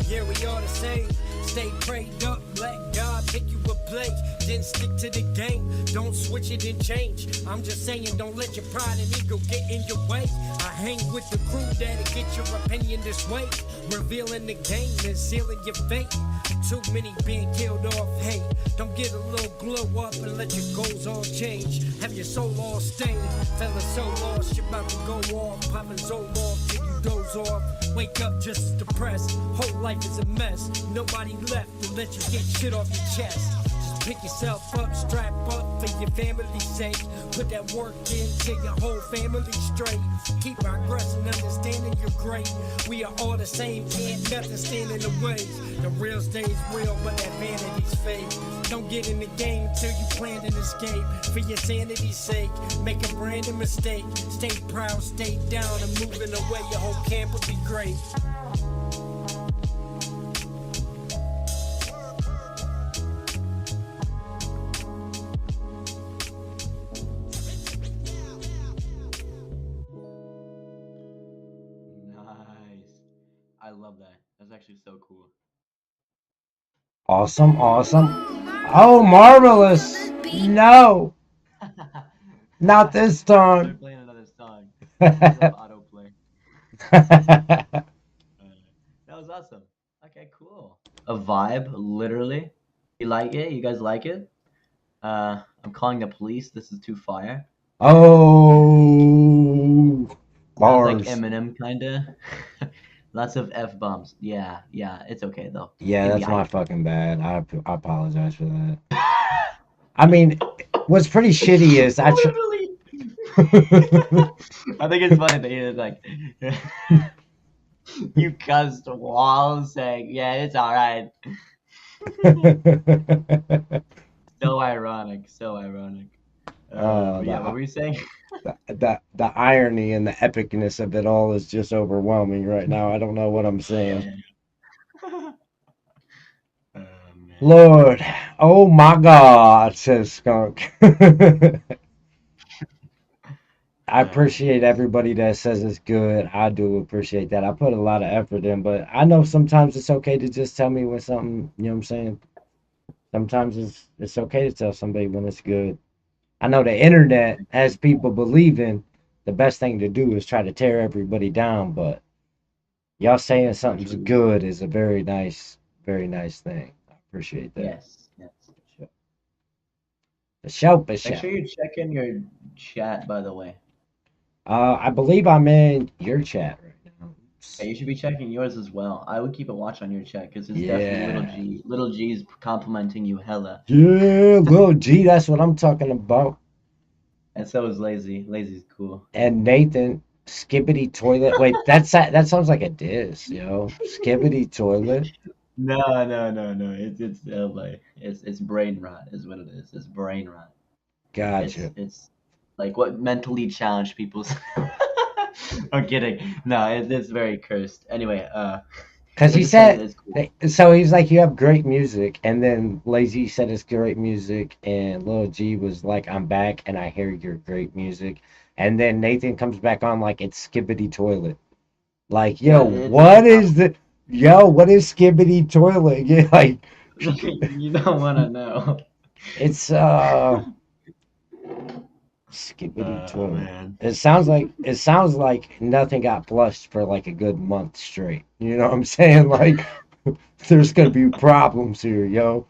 Yeah, we all the same. Stay prayed up, let God pick you a place. Then stick to the game, don't switch it and change. I'm just saying, don't let your pride and ego get in your way. I hang with the crew that'll get your opinion this way. Revealing the game and sealing your fate. Too many being killed off hate. Don't get a little glow up and let your goals all change. Have your soul all stained. Feeling so lost, you're about to go off. Popping Zoloft till you doze off. Wake up just as depressed. Whole life is a mess. Nobody left to let you get shit off your chest. Just pick yourself up, strap up for your family's sake. Put that work in till your whole family straight. Keep progressing, understanding you're great. We are all the same, can't nothing stand in the way. The real stays real, but that vanity's fake. Don't get in the game till you plan an escape. For your sanity's sake, make a brand new mistake. Stay proud, stay down, and moving away, your whole camp will be great. Nice. I love that. That's actually so cool. Awesome, awesome. Oh, marvelous. No, not this They're time. playing another song. I love autoplay. That was awesome. Okay, cool. A vibe, literally. You like it? You guys like it? I'm calling the police. This is too fire. Oh, Sounds like bars. Eminem, kinda. Lots of F bombs. Yeah, yeah. It's okay though. Yeah, It'd be that's my aight. fucking bad. I apologize for that. I mean, what's pretty shitty is Literally. I think it's funny that you're like, you cussed while saying, yeah, it's all right. So ironic, so ironic. uh, But yeah, what the, were you saying? the irony and the epicness of it all is just overwhelming right now. I don't know what I'm saying. Yeah. Oh man. Lord, oh my God, says Skunk. I Oh appreciate man. everybody that says it's good. I do appreciate that. I put a lot of effort in, but I know sometimes it's okay to just tell me when something, you know what I'm saying? Sometimes it's okay to tell somebody when it's good. I know the internet has people believing the best thing to do is try to tear everybody down, but y'all saying So something's true. good is a very nice thing. I appreciate that. Yes, yes. For Make sure. sure you check in your chat, by the way. I believe I'm in your chat right now. Yeah, you should be checking yours as well. I would keep a watch on your chat because it's definitely little Yeah. G. Little G's complimenting you hella, Yeah, little G, that's what I'm talking about. and so is Lazy. Lazy's cool. And Nathan, Skibbity Toilet. Wait, that sounds like a diss, yo. Skibbity Toilet. No, no, no, no. It's like it's brain rot is what it is. It's brain rot. Gotcha. It's like what mentally challenged people. I'm kidding. No, it's very cursed. Anyway, Because we're he just saying said, that it's cool. so he's like, you have great music. And then Lazy said it's great music. And Lil G was like, I'm back and I hear your great music. And then Nathan comes back on like, it's Skibbity Toilet. Like, Yeah, it's what is Skibbity Toilet? Yeah, like, you don't want to know. it's, Skibbity Oh toilet. man. It sounds like nothing got flushed for like a good month straight. You know what I'm saying? Like there's gonna be problems here, yo.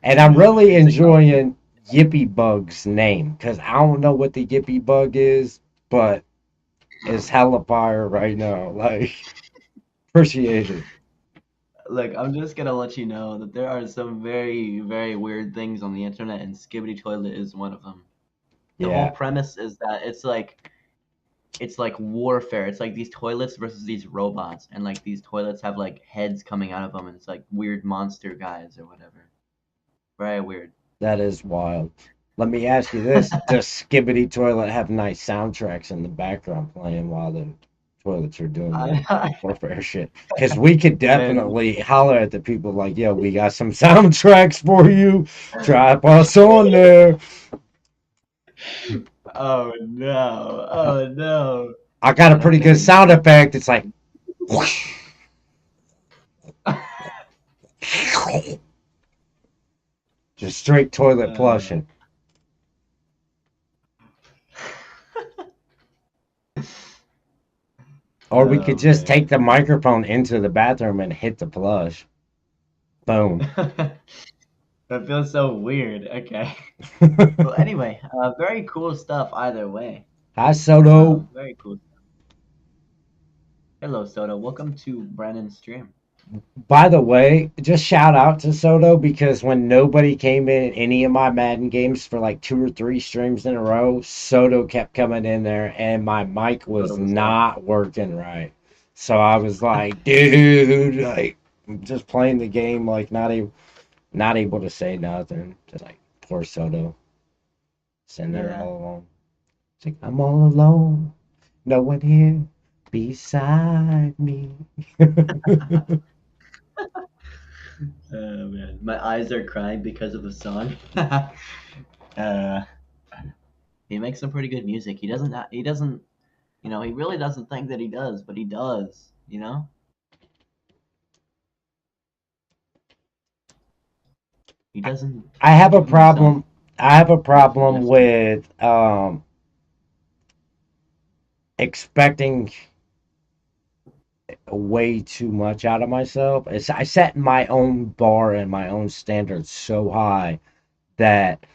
And I'm Yeah, really it's exhausting. enjoying Yippy Bug's name because I don't know what the Yippy Bug is, but it's hella fire right now. Like appreciate it. Look, I'm just gonna let you know that there are some very, very weird things on the internet, and Skibbity Toilet is one of them. The whole Yeah, premise is that it's like warfare. It's like these toilets versus these robots, and like these toilets have like heads coming out of them, and it's like weird monster guys or whatever. Very weird. that is wild. Let me ask you this: does Skibbity Toilet have nice soundtracks in the background playing while the toilets are doing their I, warfare shit? Because we could man, definitely holler at the people like, yo, we got some soundtracks for you. Drop us on there. oh no, oh no. I got a Man, I'm pretty good thinking sound effect. It's like, whoosh, just straight toilet uh, flushing. Or we could oh just take man. the microphone into the bathroom and hit the flush. Boom. That feels so weird. Okay. Well, anyway, very cool stuff either way. Hi, Soto. Very cool. Hello, Soda. Welcome to Brandon's stream. By the way, just shout out to Soto because when nobody came in any of my Madden games for like 2 or 3 streams in a row, Soto kept coming in there and my mic Soda was was there. not working right. So I was like, dude, like I'm just playing the game, like not able to say nothing. Just like poor Soto sitting there Yeah. all alone. It's like I'm all alone, no one here beside me. Oh man, my eyes are crying because of the song. uh, he makes some pretty good music. He doesn't. He doesn't. He really doesn't think that he does, but he does. He doesn't I have a give himself problem. I have a enough to problem justify. with expecting way too much out of myself. I set my own bar and my own standards so high that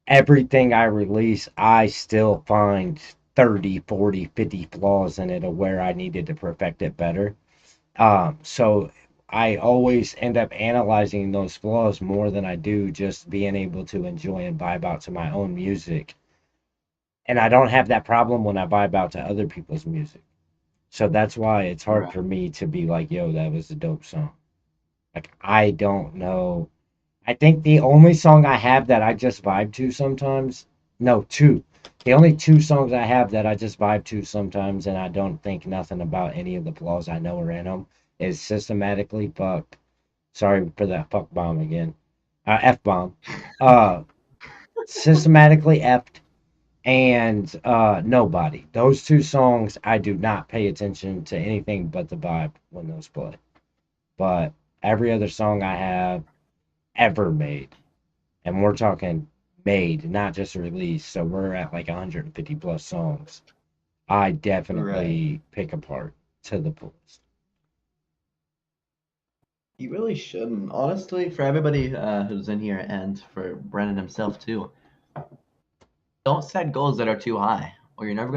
everything I release, I still find 30, 40, 50 flaws in it of where I needed to perfect it better. So I always end up analyzing those flaws more than I do just being able to enjoy and vibe out to my own music. And I don't have that problem when I vibe out to other people's music. So that's why it's hard Right. for me to be like, yo, that was a dope song. Like, I don't know. I think the only song I have that I just vibe to sometimes, no, two. The only two songs I have that I just vibe to sometimes, and I don't think nothing about any of the flaws I know are in them, is Systematically Fucked. Sorry for that fuck bomb again. F bomb. Uh, Systematically Effed and Nobody. Those two songs, I do not pay attention to anything but the vibe when those play. But every other song I have ever made, and we're talking made, not just released, so we're at like 150 plus songs, I Right. definitely pick apart to the fullest. You really shouldn't. Honestly, for everybody who's in here and for Brennan himself too, don't set goals that are too high, or you're never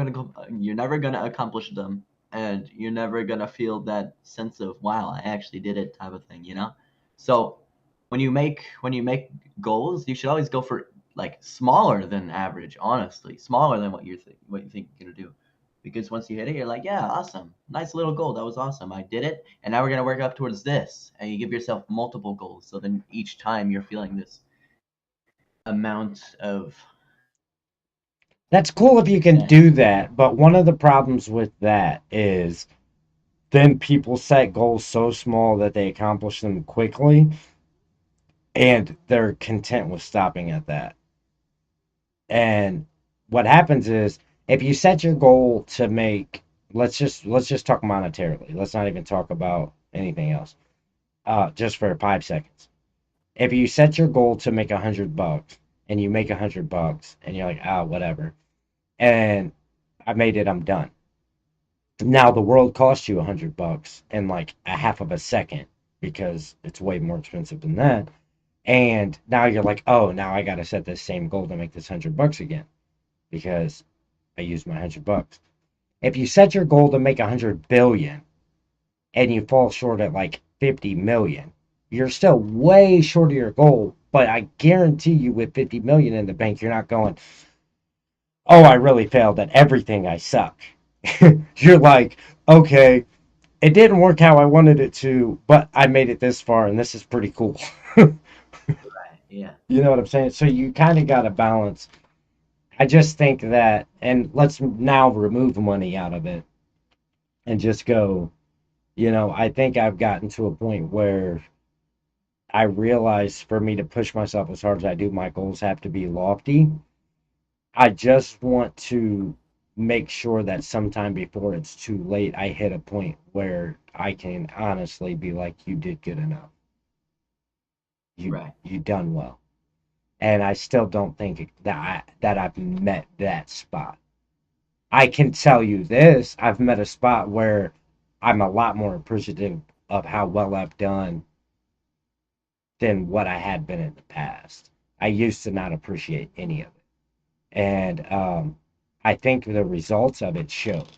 gonna accomplish them, and you're never gonna feel that sense of wow, I actually did it type of thing, you know. So when you make goals, you should always go for like smaller than average. Honestly, smaller than what you think you're gonna do, because once you hit it, you're like, yeah, awesome, nice little goal, that was awesome, I did it, and now we're gonna work up towards this, and you give yourself multiple goals. So then each time you're feeling this amount of That's cool if you can success. do that, but one of the problems with that is then people set goals so small that they accomplish them quickly and they're content with stopping at that. And what happens is if you set your goal to make, let's just talk monetarily. Let's not even talk about anything else. Just for 5 seconds. If you set your goal to make $100 and you make $100 and you're like, ah, whatever, and I made it, I'm done. Now the world costs you $100 in like a half of a second because it's way more expensive than that. And now you're like, oh, now I gotta set this same goal to make this $100 again because I used my $100. If you set your goal to make 100 billion and you fall short at like 50 million, you're still way short of your goal. But I guarantee you, with 50 million in the bank, you're not going, oh, I really failed at everything. I suck. You're like, okay, it didn't work how I wanted it to, but I made it this far and this is pretty cool. Yeah. You know what I'm saying? So you kind of got to balance. I just think that, and let's now remove money out of it and just go, I think I've gotten to a point where I realize for me to push myself as hard as I do, my goals have to be lofty. I just want to make sure that sometime before it's too late, I hit a point where I can honestly be like, you did good enough. Right. You done well. And I still don't think that I've met that spot. I can tell you this, I've met a spot where I'm a lot more appreciative of how well I've done than what I had been in the past. I used to not appreciate any of it. And I think the results of it showed.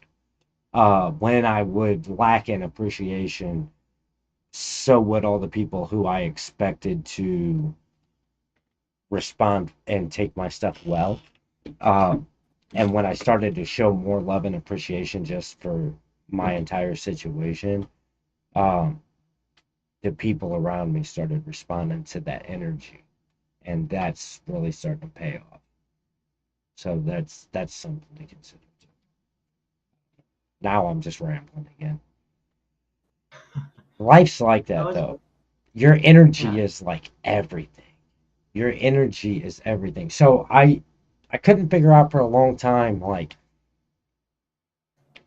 When I would lack in appreciation, so would all the people who I expected to respond and take my stuff well. Um, and when I started to show more love and appreciation just for my entire situation, um, the people around me started responding to that energy, and that's really starting to pay off. So that's something to consider too. Now I'm just rambling again. Life's like No, that it's though. Your energy yeah. is like everything. Your energy is everything. So I couldn't figure out for a long time like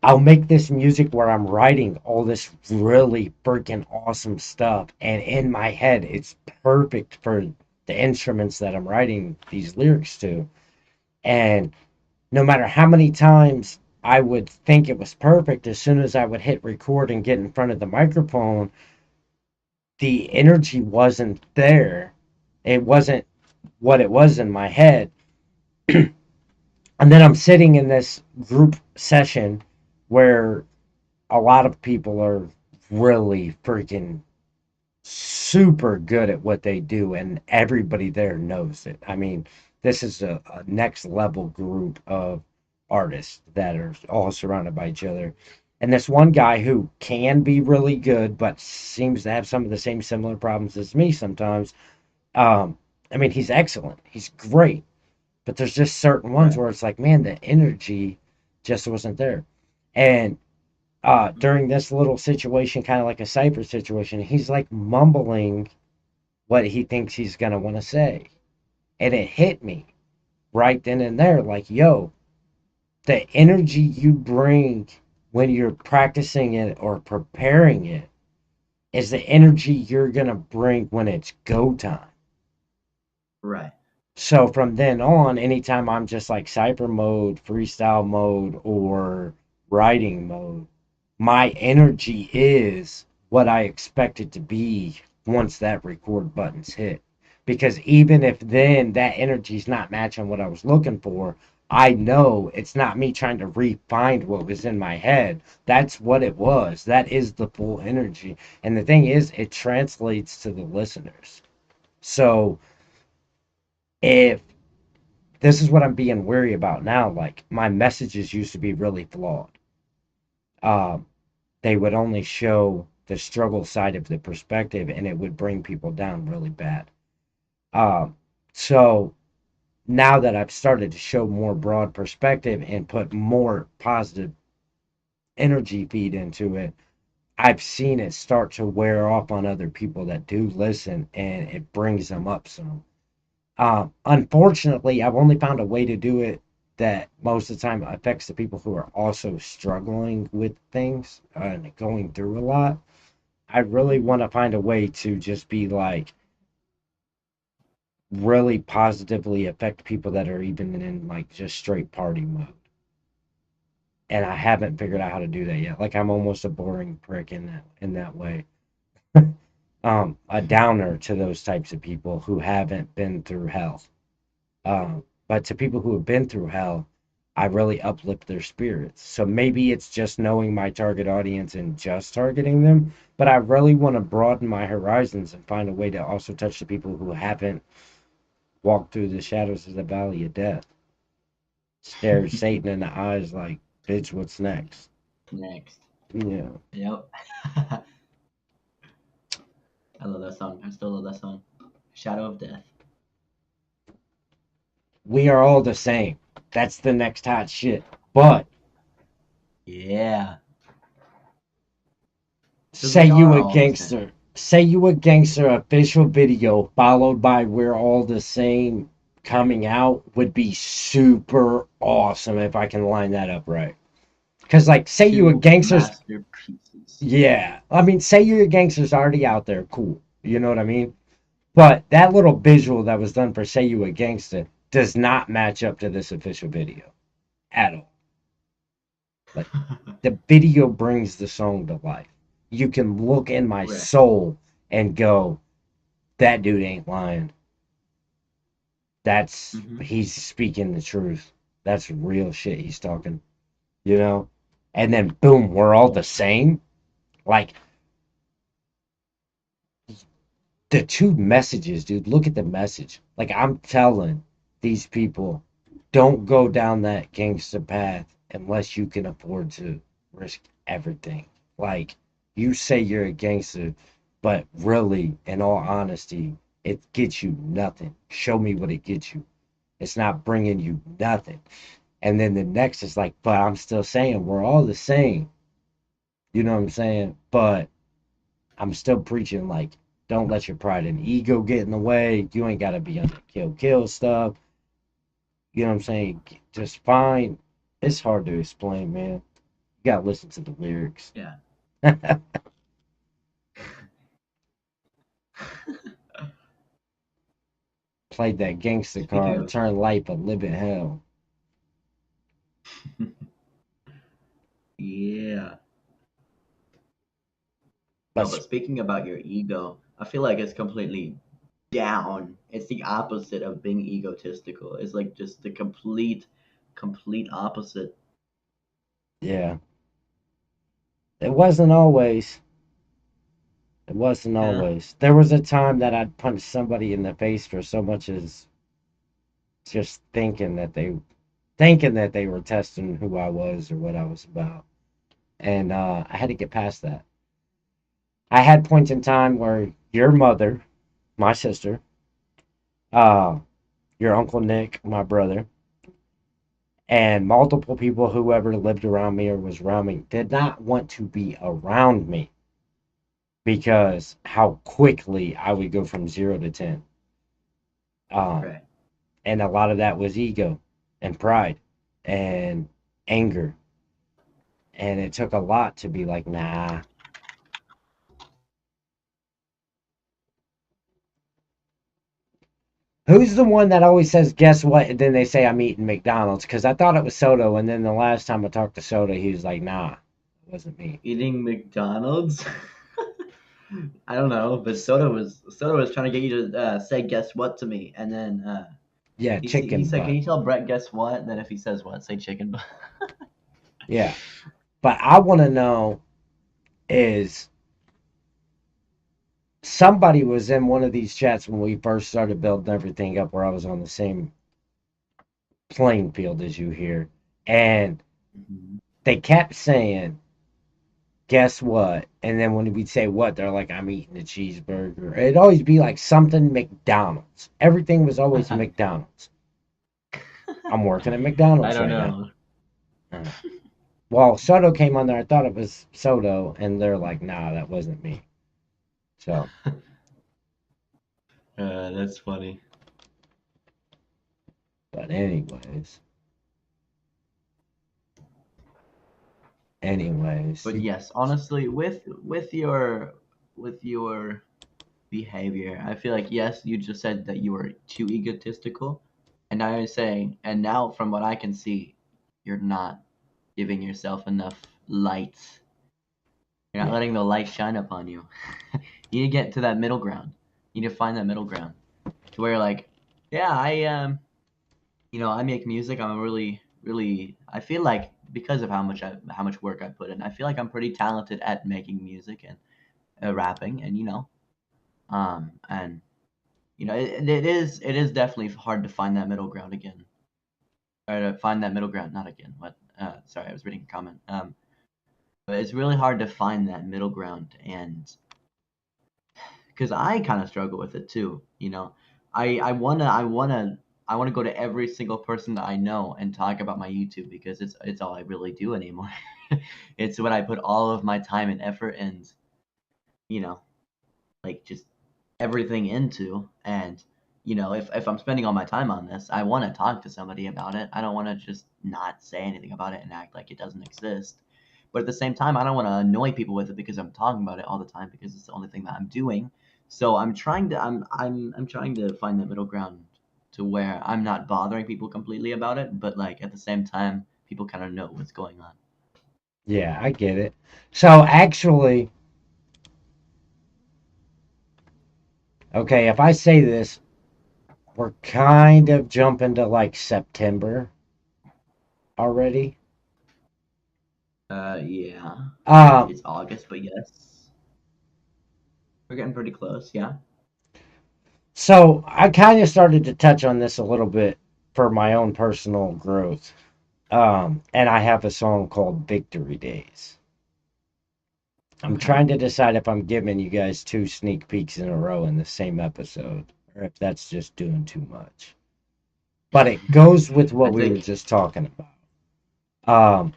I'll make this music where I'm writing all this really freaking awesome stuff and in my head it's perfect for the instruments that I'm writing these lyrics to. And no matter how many times I would think it was perfect, as soon as I would hit record and get in front of the microphone, the energy wasn't there. It wasn't what it was in my head. And then I'm sitting in this group session where a lot of people are really freaking super good at what they do, and everybody there knows it. I mean, this is a next level group of artists that are all surrounded by each other. And this one guy who can be really good, but seems to have some of the same similar problems as me sometimes. I mean, he's excellent. He's great. But there's just certain ones Right. where it's like, man, the energy just wasn't there. And during this little situation, kind of like a cyber situation, he's like mumbling what he thinks he's gonna want to say. And it hit me right then and there, like, yo, the energy you bring when you're practicing it or preparing it is the energy you're gonna bring when it's go time. Right. So from then on, anytime I'm just like cyber mode, freestyle mode, or writing mode, my energy is what I expect it to be once that record button's hit. Because even if then that energy's not matching what I was looking for, I know it's not me trying to refine what was in my head. That's what it was. That is the full energy. And the thing is, it translates to the listeners. So if this is what I'm being wary about now, like my messages used to be really flawed. Um, they would only show the struggle side of the perspective and it would bring people down really bad. Um, so now that I've started to show more broad perspective and put more positive energy feed into it, I've seen it start to wear off on other people that do listen and it brings them up some. Unfortunately, I've only found a way to do it that most of the time affects the people who are also struggling with things and going through a lot. I really Mm-hmm. want to find a way to just be like really positively affect people that are even in like just straight party mode. And I haven't figured out how to do that yet. Like I'm almost a boring prick in that way. A downer to those types of people who haven't been through hell. But to people who have been through hell, I really uplift their spirits. So maybe it's just knowing my target audience and just targeting them, but I really want to broaden my horizons and find a way to also touch the people who haven't walked through the shadows of the valley of death. Stare Satan in the eyes like, bitch, what's next? Next. Yeah. Yep. I love that song. I still love that song. Shadow of Death. We are all the same. That's the next hot shit. But Yeah. Because say we you are a all the same. gangster. Say you a gangster official video followed by We're All the Same coming out would be super awesome if I can line that up right. Cause like say you a Two gangster's masterpieces. yeah. I mean say you a gangster's already out there, cool. You know what I mean? But that little visual that was done for Say You a Gangster does not match up to this official video at all. Like the video brings the song to life. You can look in my Right. soul and go, that dude ain't lying. That's Mm-hmm. he's speaking the truth. That's real shit he's talking, you know? And then boom, we're all the same. Like the two messages, dude. Look at the message. Like I'm telling these people, don't go down that gangster path unless you can afford to risk everything. Like you say you're a gangster, but really, in all honesty, it gets you nothing. Show me what it gets you. It's not bringing you nothing. And then the next is like, but I'm still saying we're all the same. You know what I'm saying? But I'm still preaching like, don't let your pride and ego get in the way. You ain't gotta be on the kill stuff. You know what I'm saying? Just fine. It's hard to explain, man. You gotta listen to the lyrics. Yeah. Played that gangster Speaking card, of, turn life a living hell. yeah. No, But but speaking about your ego, I feel like it's completely down. It's the opposite of being egotistical. It's like just the complete opposite. Yeah. It wasn't always. It wasn't Yeah. always. There was a time that I'd punch somebody in the face for so much as just thinking that they were testing who I was or what I was about. And I had to get past that. I had points in time where your mother, my sister, uh, your uncle Nick, my brother, and multiple people, whoever lived around me or was around me, did not want to be around me because how quickly I would go from 0 to 10. Um, Right. and a lot of that was ego and pride and anger. And it took a lot to be like, nah. Who's the one that always says, guess what? And then they say, I'm eating McDonald's. Because I thought it was Soto. And then the last time I talked to Soto, he was like, nah, it wasn't me. Eating McDonald's. I don't know, but Soto was trying to get you to say guess what to me, and then Yeah, he chicken said, "Can butt. you tell Brett guess what?" And then if he says what, say chicken butt. Yeah. But I want to know is somebody was in one of these chats when we first started building everything up where I was on the same playing field as you here. And Mhm. they kept saying, guess what? And then when we'd say what, they're like, I'm eating a cheeseburger. It'd always be like something McDonald's. Everything was always McDonald's. I'm working at I McDonald's don't right now. know. Well, Soto came on there. I thought it was Soto. And they're like, nah, that wasn't me. So, That's funny. but anyways, But yes, honestly, with your behavior, I feel like yes, you just said that you were too egotistical, and now you're saying, and now from what I can see, you're not giving yourself enough light. You're not yeah, letting the light shine upon you. You need to get to that middle ground. You need to find that middle ground to where you're like, yeah, I make music. I'm really. I feel like because of how much work I put in, I feel like I'm pretty talented at making music and rapping, and it is definitely hard to find that middle ground again, or to find that middle ground, not again. What? Sorry, I was reading a comment. But it's really hard to find that middle ground, and because I kind of struggle with it too. I wanna go to every single person that I know and talk about my YouTube because it's all I really do anymore. It's what I put all of my time and effort and you know like just everything into. And if I'm spending all my time on this, I want to talk to somebody about it. I don't want to just not say anything about it and act like it doesn't exist. But at the same time, I don't want to annoy people with it because I'm talking about it all the time because it's the only thing that I'm doing. So I'm trying to find that middle ground to where I'm not bothering people completely about it, but like at the same time, people kind of know what's going on. yeah, I get it. So actually, okay, if I say this, we're kind of jumping to like September already. Yeah. Um, It's August, but yes, we're getting pretty close. Yeah. so I kind of started to touch on this a little bit for my own personal growth. And I have a song called Victory Days. I'm Okay. trying to decide if I'm giving you guys two sneak peeks in a row in the same episode, or if that's just doing too much. But it goes with I what we were think just talking about.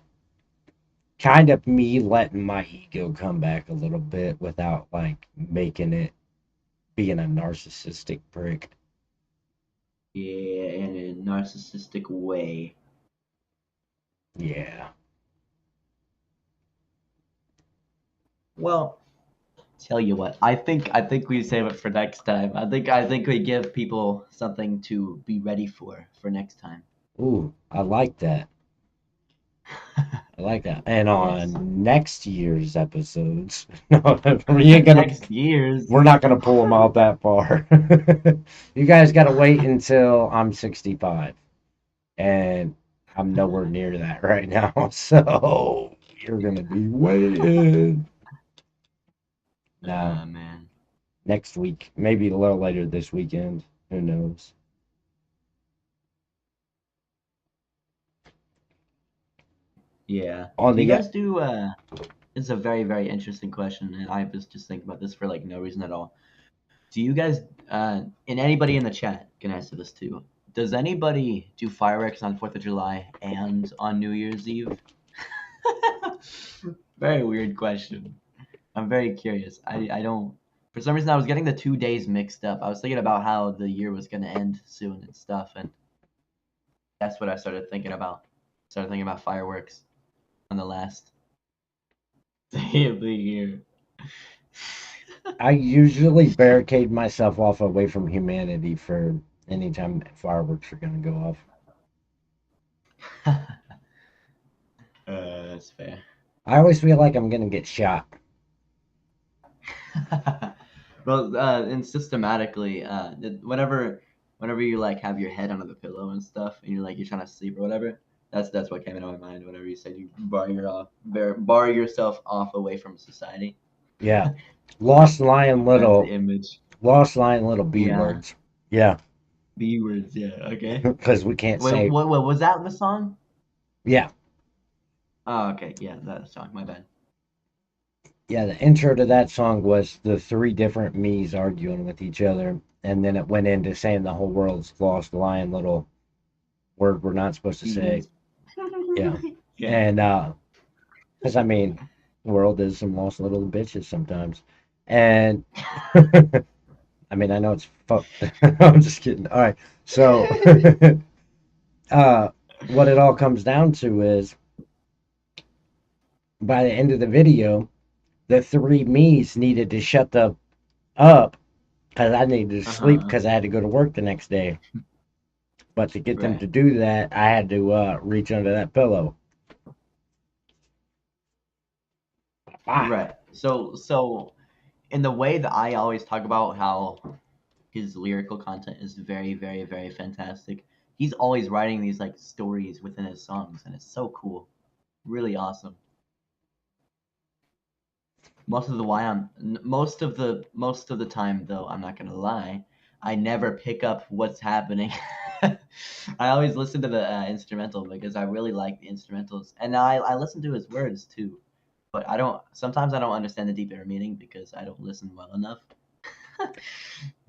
Kind of me letting my ego come back a little bit without like making it being a narcissistic prick. yeah, in a narcissistic way. Yeah. Well, tell you what, I think we save it for next time. I think we give people something to be ready for next time. Ooh, I like that. I like that. And Yes. on next year's episodes, no, we ain't gonna, Next year's. we're not gonna pull them out that far. You guys gotta wait until I'm 65, and I'm nowhere near that right now. So you're gonna be waiting. No, Man. next week, maybe a little later this weekend. Who knows? Yeah. On Do you the guys do it's a very, very interesting question, and I was just thinking about this for like no reason at all. Do you guys and anybody in the chat can answer this too. Does anybody do fireworks on 4th of July and on New Year's Eve? Very weird question. I'm very curious. I don't for some reason I was getting the 2 days mixed up. I was thinking about how the year was gonna end soon and stuff, and that's what I started thinking about. Started thinking about fireworks on the last day of the year. I usually barricade myself off away from humanity for any time fireworks are gonna go off. That's fair. I always feel like I'm gonna get shot. Well, and systematically, whenever you like have your head under the pillow and stuff, and you're trying to sleep or whatever, that's what came into my mind whenever you said you bar yourself off away from society. Yeah. Lost Lion That's the Little. image. Lost Lion Little B Yeah, words. Yeah. B words. Yeah. Okay. Because we can't Wait, say. what was that the song? Yeah. Oh, okay. Yeah, that song. My bad. Yeah. The intro to that song was the three different me's arguing with each other. And then it went into saying the whole world's lost lion little word we're not supposed to B say. words. Yeah. Yeah. And, because I mean, the world is some lost little bitches sometimes. And, I mean, I know it's fucked. I'm just kidding. All right. So, uh, what it all comes down to is by the end of the video, the three me's needed to shut the up because I needed to sleep Uh-huh. because I had to go to work the next day. But to get them Right. to do that, I had to reach under that pillow. Ah, Right. So in the way that I always talk about how his lyrical content is very, very, very fantastic. He's always writing these like stories within his songs, and it's so cool, really awesome. Most of the time though, I'm not gonna lie, I never pick up what's happening. I always listen to the instrumental because I really like the instrumentals, and I listen to his words too. But I don't. Sometimes I don't understand the deeper meaning because I don't listen well enough. But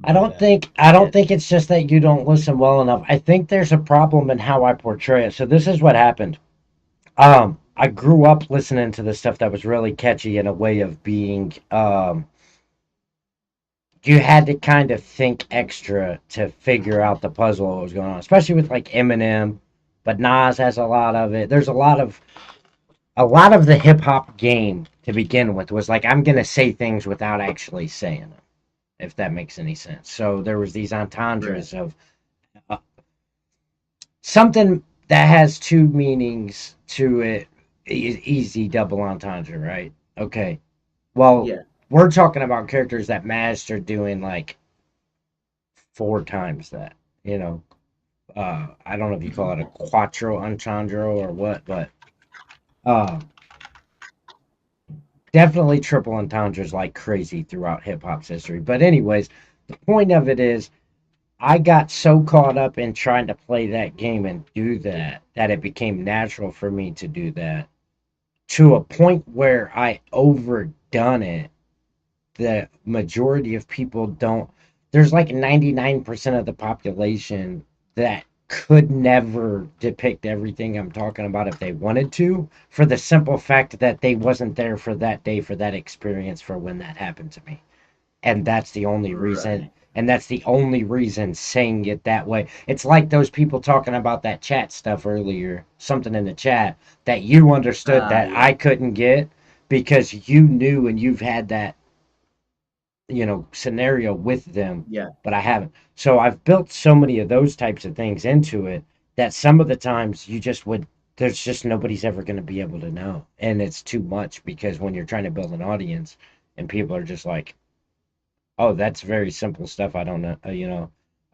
I don't yeah. think it's just that you don't listen well enough. I think there's a problem in how I portray it. So this is what happened. I grew up listening to the stuff that was really catchy in a way of being you had to kind of think extra to figure out the puzzle what was going on, especially with like Eminem, but Nas has a lot of it. There's a lot of the hip hop game to begin with was like I'm gonna say things without actually saying them, if that makes any sense. So there was these Right. entendres of uh, something that has two meanings to it. Easy double entendre, right? Okay. Well, Yeah. we're talking about characters that master doing like four times that. You know, I don't know if you call it a quattro entendre or what, but uh, definitely triple entendres like crazy throughout hip hop's history. But anyways, the point of it is I got so caught up in trying to play that game and do that that it became natural for me to do that to a point where I overdone it. The majority of people don't. There's like 99% of the population that could never depict everything I'm talking about if they wanted to, for the simple fact that they wasn't there for that day, for that experience, for when that happened to me. And that's the only reason. Right. And that's the only reason saying it that way. It's like those people talking about that chat stuff earlier, something in the chat that you understood that Yeah. I couldn't get because you knew and you've had that scenario with them, Yeah. but I haven't. So I've built so many of those types of things into it that some of the times you just would there's just nobody's ever going to be able to know. And it's too much because when you're trying to build an audience and people are just like, oh, that's very simple stuff. I don't know,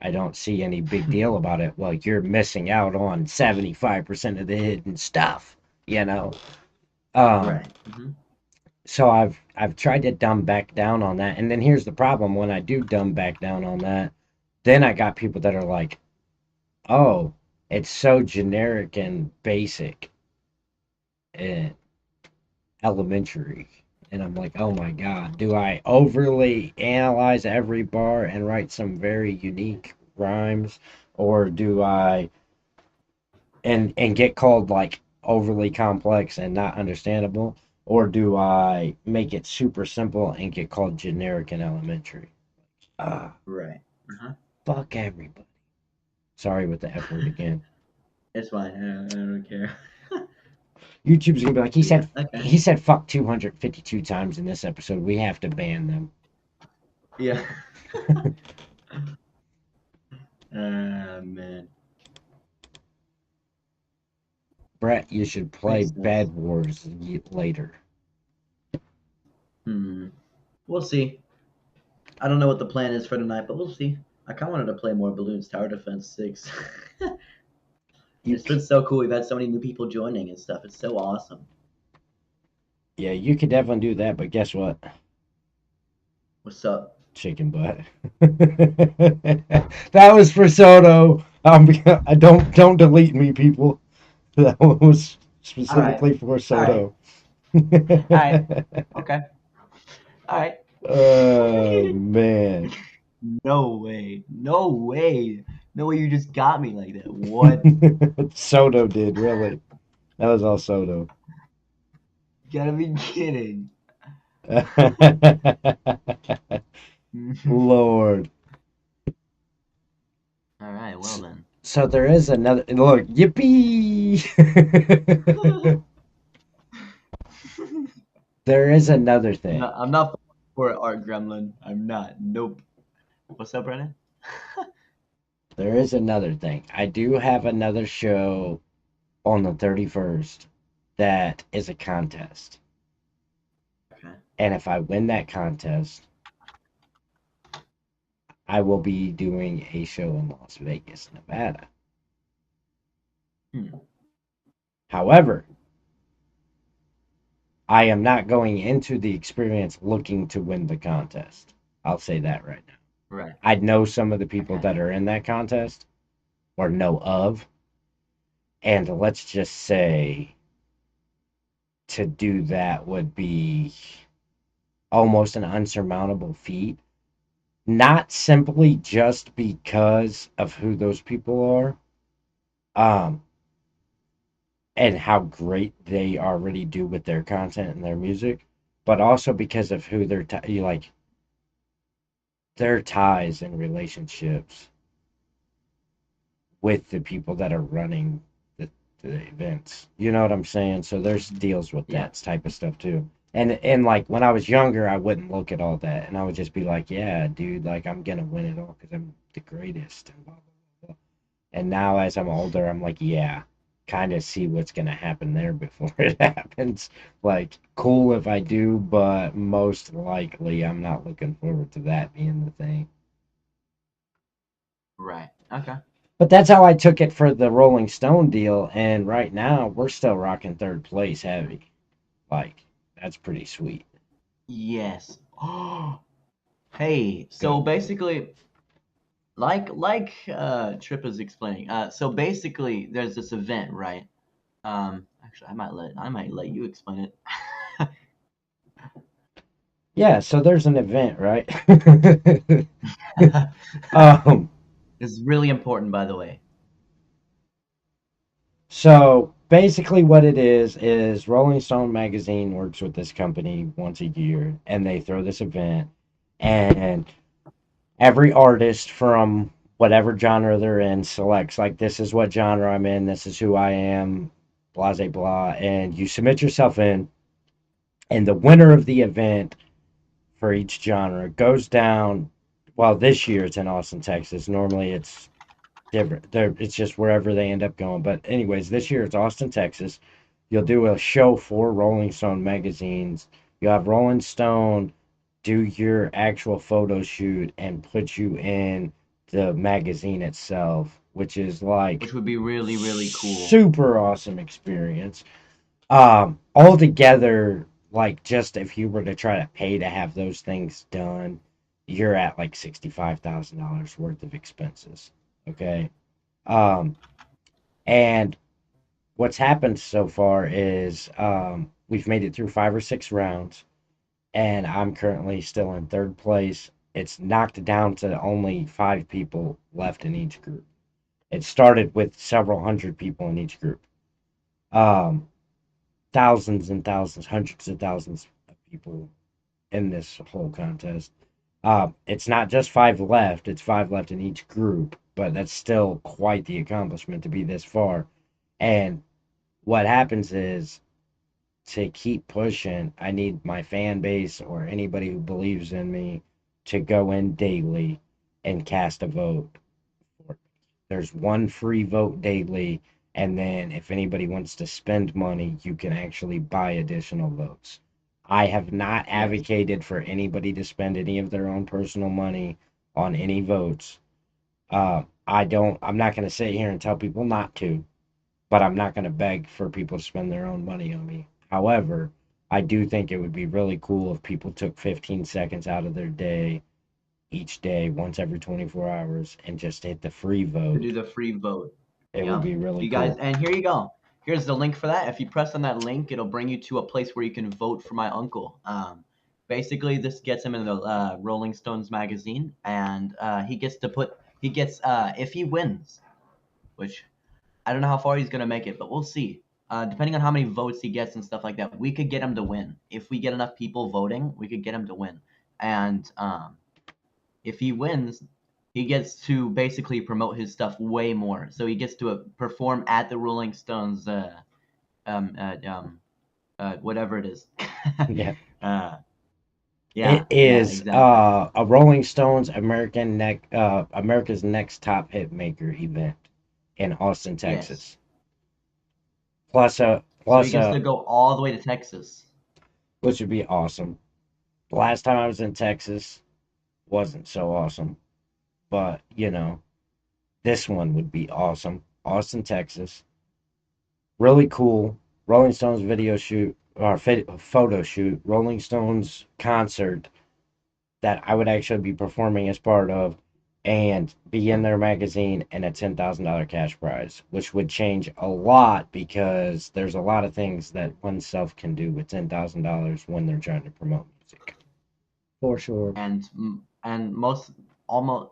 I don't see any big deal about it. Well, you're missing out on 75% of the hidden stuff, you know? Um, Right. Hmm. so I've tried to dumb back down on that. And then here's the problem when I do dumb back down on that, then I got people that are like, oh, it's so generic and basic and elementary. And I'm like, oh my God, do I overly analyze every bar and write some very unique rhymes? Or do I and get called like overly complex and not understandable? Or do I make it super simple and get called generic and elementary? Ah, Right. Uh-huh. fuck everybody. Sorry with the F word again. It's fine. I don't care. YouTube's gonna be like, But yeah. Okay. he said fuck 252 times in this episode. We have to ban them. Yeah. Man. Brett, you should play Makes sense. Bed Wars later. Hmm. We'll see. I don't know what the plan is for tonight, but we'll see. I kind of wanted to play more Balloons Tower Defense 6. You, It's been so cool. We've had so many new people joining and stuff. It's so awesome. yeah, you could definitely do that, but guess what? What's up? Chicken butt. That was for Soto. I don't delete me, people. That one was All right. specifically for All right. Soto. All right. Okay. All right. Oh man. No way. No way. No way you just got me like that. What? Soto did, really. That was all Soto. You gotta be kidding. Lord. All right. Well then. So there is another look, yippee. There is another thing. I'm not for Art Gremlin. I'm not. Nope. What's up, Brennan? There is another thing. I do have another show on the 31st that is a contest. Okay. And if I win that contest, I will be doing a show in Las Vegas, Nevada. Hmm. However, I am not going into the experience looking to win the contest. I'll say that right now. Right. I know some of the people Okay. that are in that contest or know of. And let's just say to do that would be almost an unsurmountable feat. Not simply just because of who those people are, and how great they already do with their content and their music, but also because of who like their ties and relationships with the people that are running the events. You know what I'm saying? So there's deals with Yeah. that type of stuff too. And like when I was younger, I wouldn't look at all that, and I would just be like, yeah, dude, like I'm gonna win it all because I'm the greatest and blah blah blah. And now as I'm older, I'm like, yeah, kind of see what's gonna happen there before it happens. Like, cool if I do, but most likely I'm not looking forward to that being the thing. Right. Okay. But that's how I took it for the Rolling Stone deal, and right now we're still rocking third place heavy. Like, that's pretty sweet. Yes. Oh. Hey. So Good. basically, Trip is explaining. So basically, there's this event, right? Actually, I might let you explain it. Yeah, so there's an event, right? um, It's really important, by the way. so basically what it is Rolling Stone magazine works with this company once a year, and they throw this event, and every artist from whatever genre they're in selects like this is what genre I'm in, this is who I am, blah blah blah, and you submit yourself in, and the winner of the event for each genre goes down. Well, this year it's in Austin, Texas. Normally it's different. It's just wherever they end up going. But anyways, this year it's Austin, Texas. You'll do a show for Rolling Stone magazines. You'll have Rolling Stone do your actual photo shoot and put you in the magazine itself, which is like which would be really, really cool. super awesome experience. Altogether, like just if you were to try to pay to have those things done, you're at like $65,000 worth of expenses. Okay. Um, and what's happened so far is we've made it through 5 or 6 rounds, and I'm currently still in third place. It's knocked down to only 5 people left in each group. It started with several hundred people in each group. Um, Thousands and thousands, hundreds of thousands of people in this whole contest. It's not just 5 left, it's 5 left in each group, but that's still quite the accomplishment to be this far. And what happens is to keep pushing, I need my fan base or anybody who believes in me to go in daily and cast a vote. There's one free vote daily, and then if anybody wants to spend money, you can actually buy additional votes. I have not Yes. advocated for anybody to spend any of their own personal money on any votes. I'm not going to sit here and tell people not to, but I'm not going to beg for people to spend their own money on me. However, I do think it would be really cool if people took 15 seconds out of their day each day, once every 24 hours, and just hit the free To vote. do the free vote. It would Yep. be really You guys, cool. and here you go. Here's the link for that. If you press on that link, it'll bring you to a place where you can vote for my uncle. Basically, this gets him in the Rolling Stones magazine, and he gets if he wins, which I don't know how far he's gonna make it, but we'll see. Depending on how many votes he gets and stuff like that, we could get him to win. If we get enough people voting, we could get him to win. And if he wins, he gets to basically promote his stuff way more. So he gets to perform at the Rolling Stones, um, uh, um, whatever it is. Yeah. uh, It yeah, is exactly. a Rolling Stones America's Next Top Hit Maker event in Austin, Yes. Texas. Plus a So he plus gets a to go all the way to Texas. which would be awesome. The last time I was in Texas wasn't so awesome, but this one would be awesome. Austin, Texas. Really cool. Rolling Stones video shoot or photo shoot. Rolling Stones concert that I would actually be performing as part of and be in Yeah. their magazine and a $10,000 cash prize, which would change a lot because there's a lot of things that oneself can do with $10,000 when they're trying to promote music. For sure. And most almost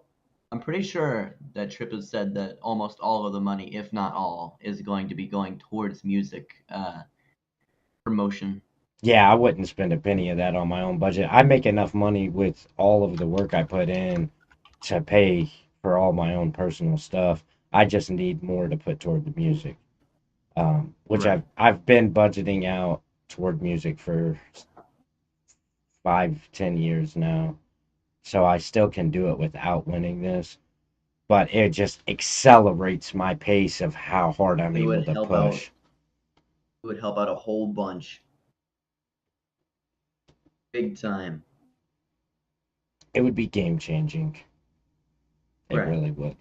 I'm pretty sure that Tripp has said that almost all of the money, if not all, is going to be going towards music promotion. Yeah, I wouldn't spend a penny of that on my own budget. I make enough money with all of the work I put in to pay for all my own personal stuff. I just need more to put toward the music. Which I've Right. I've been budgeting out toward music for 5, 10 years now, so I still can do it without winning this. But it just accelerates my pace of how hard I'm It able would to help out. push. It would help out a whole bunch, big time. It would be game changing. It Right. really would.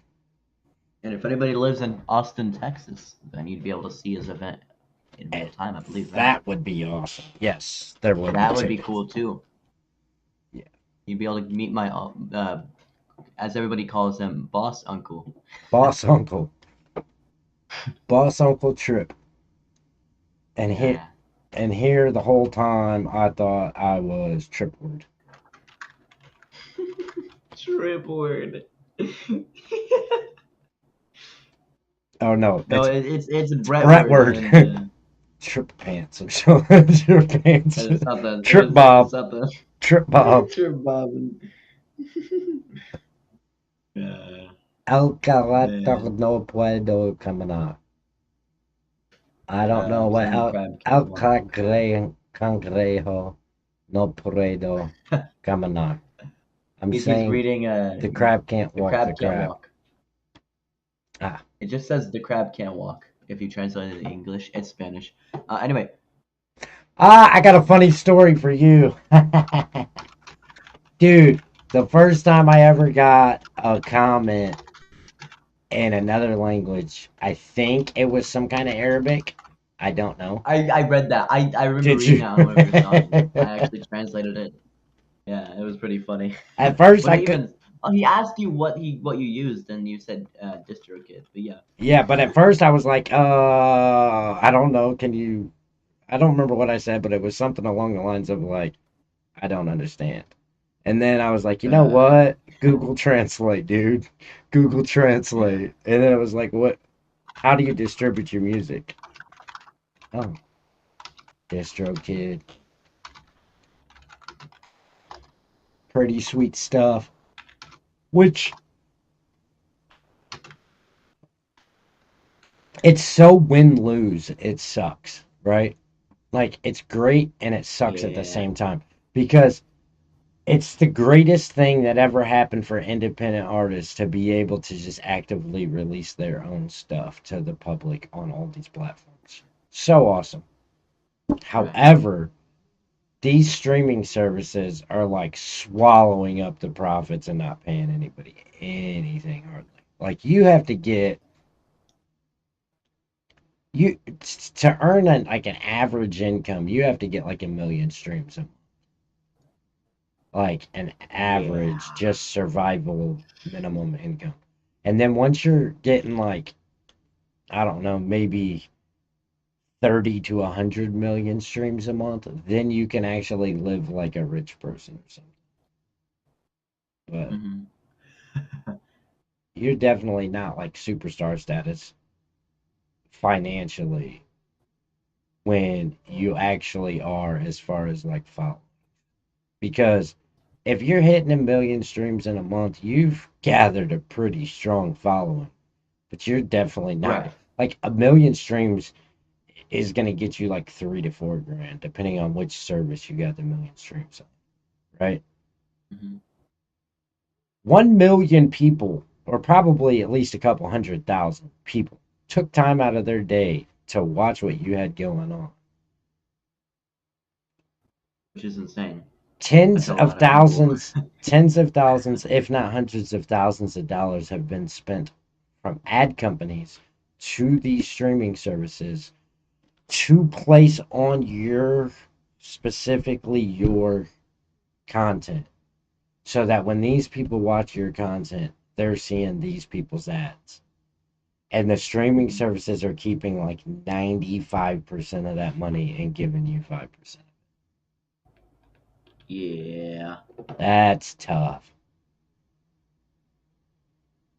And if anybody lives in Austin, Texas, then you'd be able to see his event in real And time. I believe that. that would be awesome. Yes, there would be That would be too. cool too. Yeah, You'd be able to meet my, as everybody calls him, boss uncle. boss uncle, boss uncle Trip, and here Yeah. and here the whole time I thought I was Tripward. Trip word. Oh no, No, it's it's Brett word, and Brentward. Trip pants or something. Trip pants. it's something. Trip It's Bob. something. Trip Bob. Trip Bob. Yeah, El calato man. no puedo caminar. I don't know I'm what saying crab el can't walk. cangrejo no puedo caminar. I'm He's saying reading the crab can't the walk the crab can't crab. walk. Ah. It just says the crab can't walk. If you translate it in English, it's Spanish. Anyway. I got a funny story for you. Dude, the first time I ever got a comment in another language, I think it was some kind of Arabic. I don't know. I read that. I remember Did reading you? that on one of your songs. I actually translated it. Yeah, it was pretty funny. At first, When I he could. even he asked you what you used, and you said DistroKid. But yeah. Yeah, but at first I was like, I don't know. Can you? I don't remember what I said, but it was something along the lines of like, I don't understand. And then I was like, you know Uh, what? Google Translate, dude. Google Translate. And then it was like, what? How do you distribute your music? Oh, DistroKid. Pretty sweet stuff. Which it's so win lose. It sucks, right? Like it's great and it sucks at the yeah. same time because it's the greatest thing that ever happened for independent artists to be able to just actively release their own stuff to the public on all these platforms. So awesome. Right. However, these streaming services are like swallowing up the profits and not paying anybody anything hardly. Like you have to get you to earn like an average income, you have to get like 1 million streams, like an Yeah. average just survival minimum income. And then once you're getting like, I don't know, maybe 30 to 100 million streams a month, then you can actually live like a rich person or something. But Hmm. you're definitely not like superstar status financially when you actually are as far as like follow. Because if you're hitting 1 million streams in a month, you've gathered a pretty strong following. But you're definitely not Right. like 1 million streams is going to get you like 3 to 4 grand, depending on which service you got the 1 million streams on, right? Hmm. 1 million people, or probably at least a couple 100,000 people, took time out of their day to watch what you had going on. Which is insane. Tens That's a of lot of people. thousands, tens of thousands, if not hundreds of thousands of dollars have been spent from ad companies to these streaming services to place on your, specifically your content, so that when these people watch your content, they're seeing these people's ads. And the streaming Mhm. services are keeping like 95% of that money and giving you 5%. Yeah. That's tough.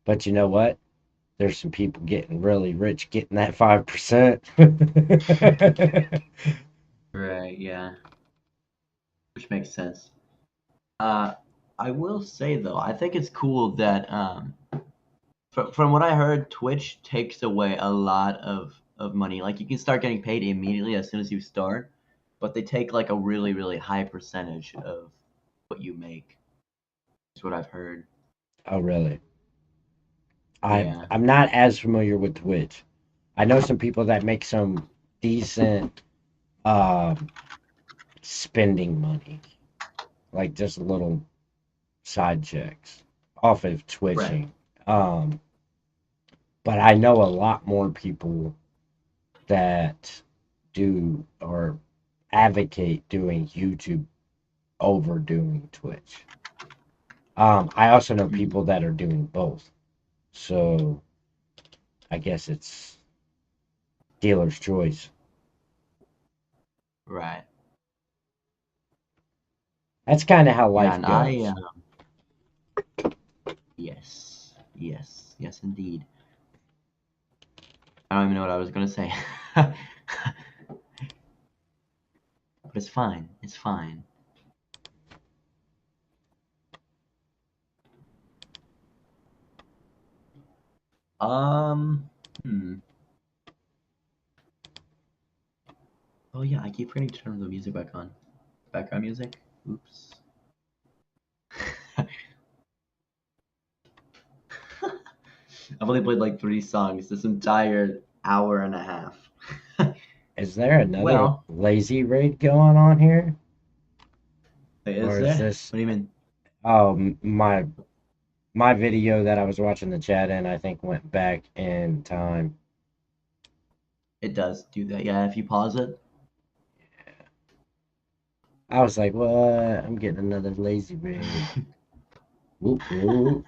But you know what? There's some people getting really rich getting that 5%. Right. Yeah. Which makes sense. Uh, I will say though, I think it's cool that from what I heard, Twitch takes away a lot of money. Like you can start getting paid immediately as soon as you start, but they take like a really high percentage of what you make. Is what I've heard. Oh, really? Yeah. I'm not as familiar with Twitch. I know some people that make some decent um, spending money, like just little side checks off of Right. twitching. Um, but I know a lot more people that do or advocate doing YouTube over doing Twitch. I also know Mhm. people that are doing both. So I guess it's dealer's choice. Right. That's kind of how Yeah, life and I goes. yes, indeed. I don't even know what I was gonna say, but it's fine. It's fine. Um. Hmm. Oh yeah, I keep forgetting to turn the music back on. Background music. Oops. I've only played like 3 songs this entire hour and a half. Is there another Well, lazy raid going on here? is Or is there? this What do you mean? my video that I was watching the chat in, I think went back in time. It does do that. Yeah, if you pause it. I was like, what? I'm getting another lazy raid. Whoop whoop.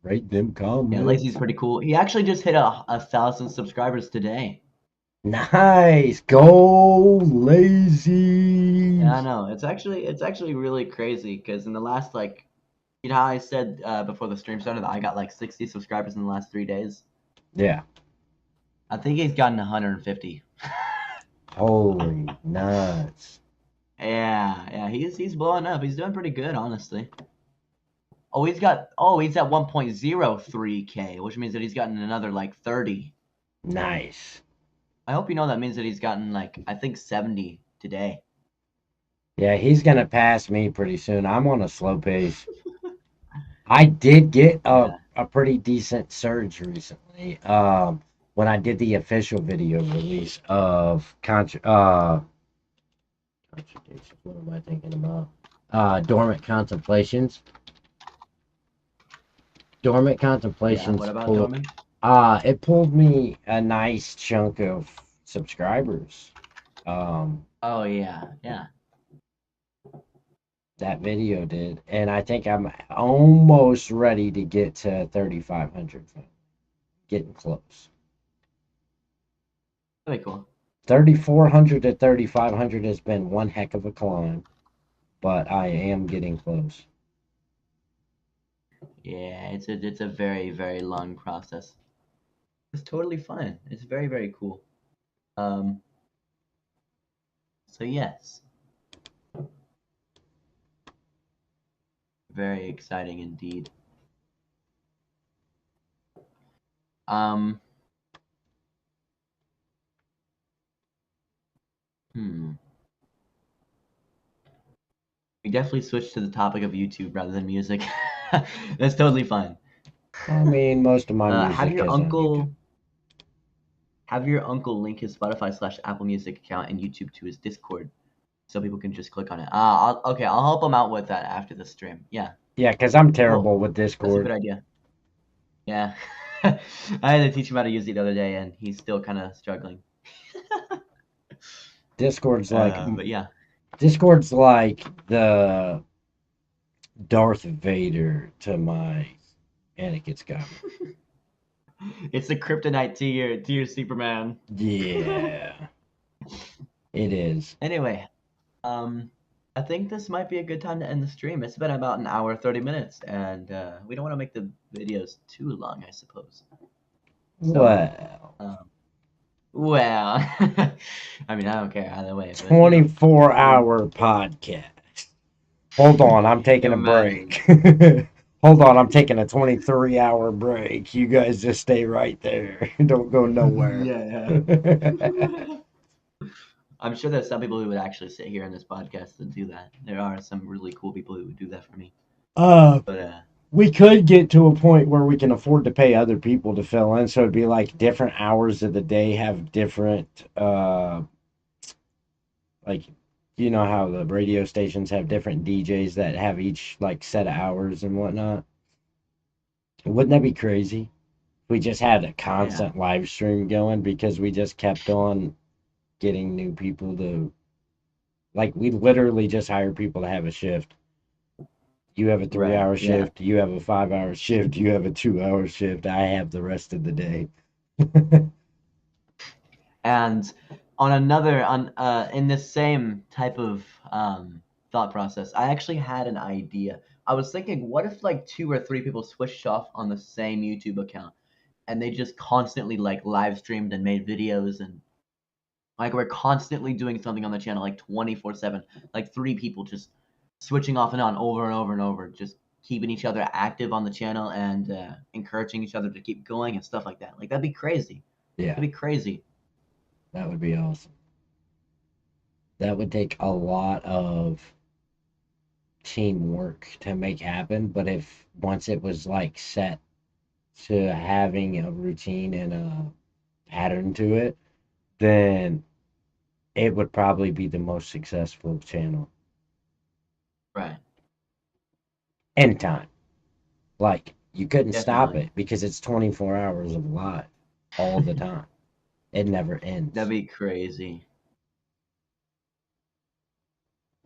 Rate them Yeah, comments. Lazy's pretty cool. He actually just hit 1,000 subscribers today. Nice. Go lazy. Yeah, I know. It's actually really crazy because in the last like, you know how I said before the stream started that I got like 60 subscribers in the last 3 days. Yeah. I think he's gotten 150. Holy nuts. Yeah, he's blowing up. He's doing pretty good, honestly. He's at 1.03K, which means that he's gotten another like 30. Nice. I hope you know that means that he's gotten like I think 70 today. Yeah, he's gonna pass me pretty soon. I'm on a slow pace. I did get Yeah. a pretty decent surge recently. When I did the official video release of contradictions. What am I thinking about? Dormant Contemplations. Dormant Yeah. Contemplations What about pulled. Dorman? It pulled me a nice chunk of subscribers. Oh yeah. That video did, and I think I'm almost ready to get to 3,500. Getting close. Very cool. 3,400 to 3,500 has been one heck of a climb, but I am getting close. Yeah, it's a very, very long process. It's totally fine. It's very, very cool. So yes. Very exciting indeed. Um We definitely switched to the topic of YouTube rather than music. That's totally fine. I mean, most of my Have music your is on YouTube. uncle link his Spotify/Apple Music account and YouTube to his Discord, so people can just click on it. I'll help him out with that after the stream. Yeah. Yeah, because I'm Cool. terrible with That's a good Discord. idea. Yeah. I had to teach him how to use it the other day, and he's still kind of struggling. Discord's like But yeah. Discord's like the Darth Vader to my Anakin Skywalker. It's the kryptonite to your Superman. Yeah, it is. Anyway, I think this might be a good time to end the stream. It's been about an hour, 30 minutes, and we don't want to make the videos too long, I suppose. So, well, I mean, I don't care either way. 24-hour podcast. Hold on, I'm taking a break. Hold on, I'm taking a 23-hour break. You guys just stay right there. Don't go nowhere. Yeah. I'm sure there's some people who would actually sit here in this podcast and do that. There are some really cool people who would do that for me. But we could get to a point where we can afford to pay other people to fill in, so it'd be like different hours of the day have different like, you know how the radio stations have different DJs that have each like set of hours and whatnot. Wouldn't that be crazy if we just had a constant live stream going, because we just kept on getting new people to, like, we literally just hire people to have a shift. You have a 3-hour shift, you have a 5-hour shift, you have a 2-hour shift, I have the rest of the day. And in this same type of thought process, I actually had an idea. I was thinking, what if like 2 or 3 people switched off on the same YouTube account and they just constantly like live streamed and made videos, and like we're constantly doing something on the channel like 24/7, like 3 people just switching off and on over and over and over, just keeping each other active on the channel and encouraging each other to keep going and stuff like that. Like that'd be crazy. Yeah. That'd be crazy. That would be awesome. That would take a lot of teamwork to make happen, but if once it was like set to having a routine and a pattern to it, then it would probably be the most successful channel Right. anytime. Like, you couldn't stop Definitely. it because it's 24 hours of live all the time. It never ends. That'd be crazy.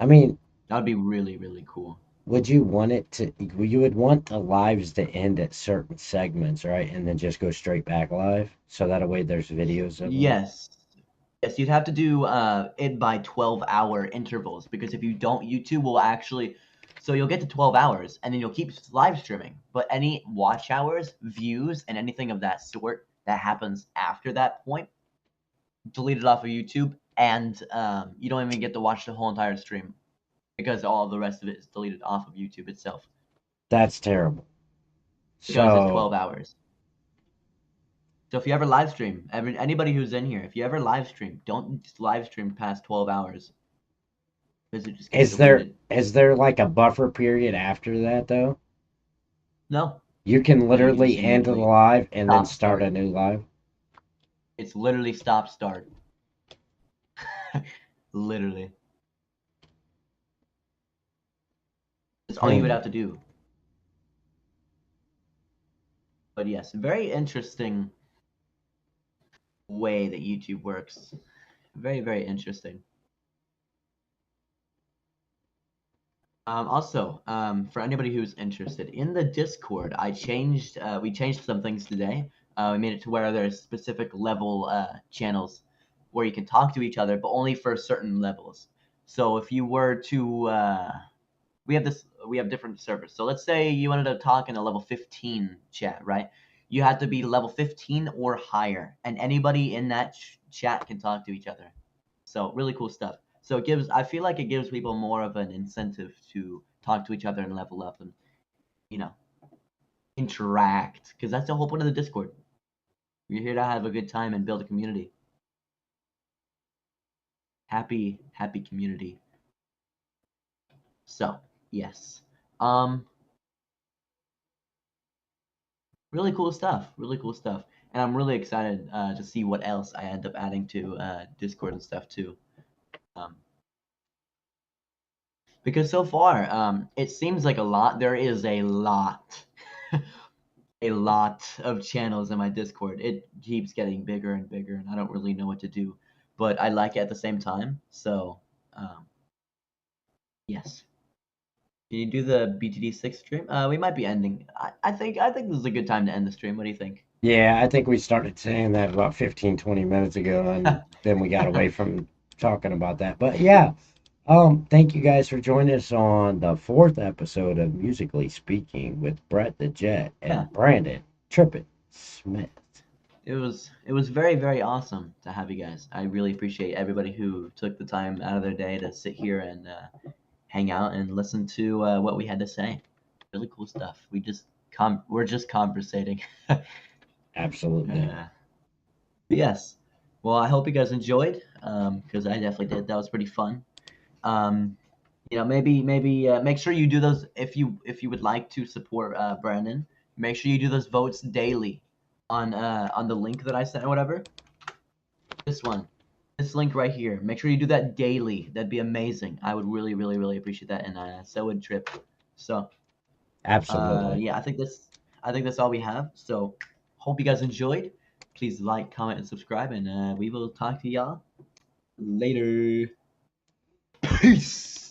I mean, That'd be really, really cool. would you want it to, you would want the lives to end at certain segments, right? And then just go straight back live. So that way there's videos of them. Yes. Yes, you'd have to do it by 12-hour intervals, because if you don't, YouTube will actually. So you'll get to 12 hours and then you'll keep live streaming. But any watch hours, views, and anything of that sort that happens after that point, delete it off of YouTube, and you don't even get to watch the whole entire stream because all the rest of it is deleted off of YouTube itself That's terrible. because it's So 12 hours. So if you ever live stream, anybody who's in here, if you ever live stream, don't just live stream past 12 hours because it just gets deleted. is there like a buffer period after that though? No, You can no, you can just literally end the immediately live and then stop start a start. new live. It's literally stop start. Literally. That's all you would have to do. But yes, very interesting way that YouTube works. Very, very interesting. Also, for anybody who's interested in the Discord, we changed some things today. We made it to where there's specific level channels where you can talk to each other, but only for certain levels. So if you were to, we have different servers. So let's say you wanted to talk in a level 15 chat, right? You have to be level 15 or higher, and anybody in that chat can talk to each other. So really cool stuff. So I feel like it gives people more of an incentive to talk to each other and level up and, you know, interact. Because that's the whole point of the Discord. We're here to have a good time and build a community. Happy, happy community. So, yes. Really cool stuff. Really cool stuff. And I'm really excited to see what else I end up adding to Discord and stuff too. Because so far, it seems like a lot. There is a lot, a lot of channels in my Discord. It keeps getting bigger and bigger, and I don't really know what to do. But I like it at the same time. So, yes. Can you do the BTD6 stream? We might be ending. I think this is a good time to end the stream. What do you think? Yeah, I think we started saying that about 15, 20 minutes ago, and then we got away from talking about that. But yeah, thank you guys for joining us on the 4th episode of Musically Speaking with Brett the Jet and Yeah. Brandon Trippin Smith. It was very, very awesome to have you guys. I really appreciate everybody who took the time out of their day to sit here and hang out and listen to what we had to say. Really cool stuff. We're just conversating. Absolutely. Yes. Well, I hope you guys enjoyed, because I definitely did. That was pretty fun. Maybe make sure you do those if you would like to support Brandon. Make sure you do those votes daily on the link that I sent or whatever. This link right here. Make sure you do that daily. That'd be amazing. I would really, really, really appreciate that, and so would Trip. So, Absolutely. yeah, I think that's all we have. So, hope you guys enjoyed. Please like, comment, and subscribe, and we will talk to y'all later. Peace.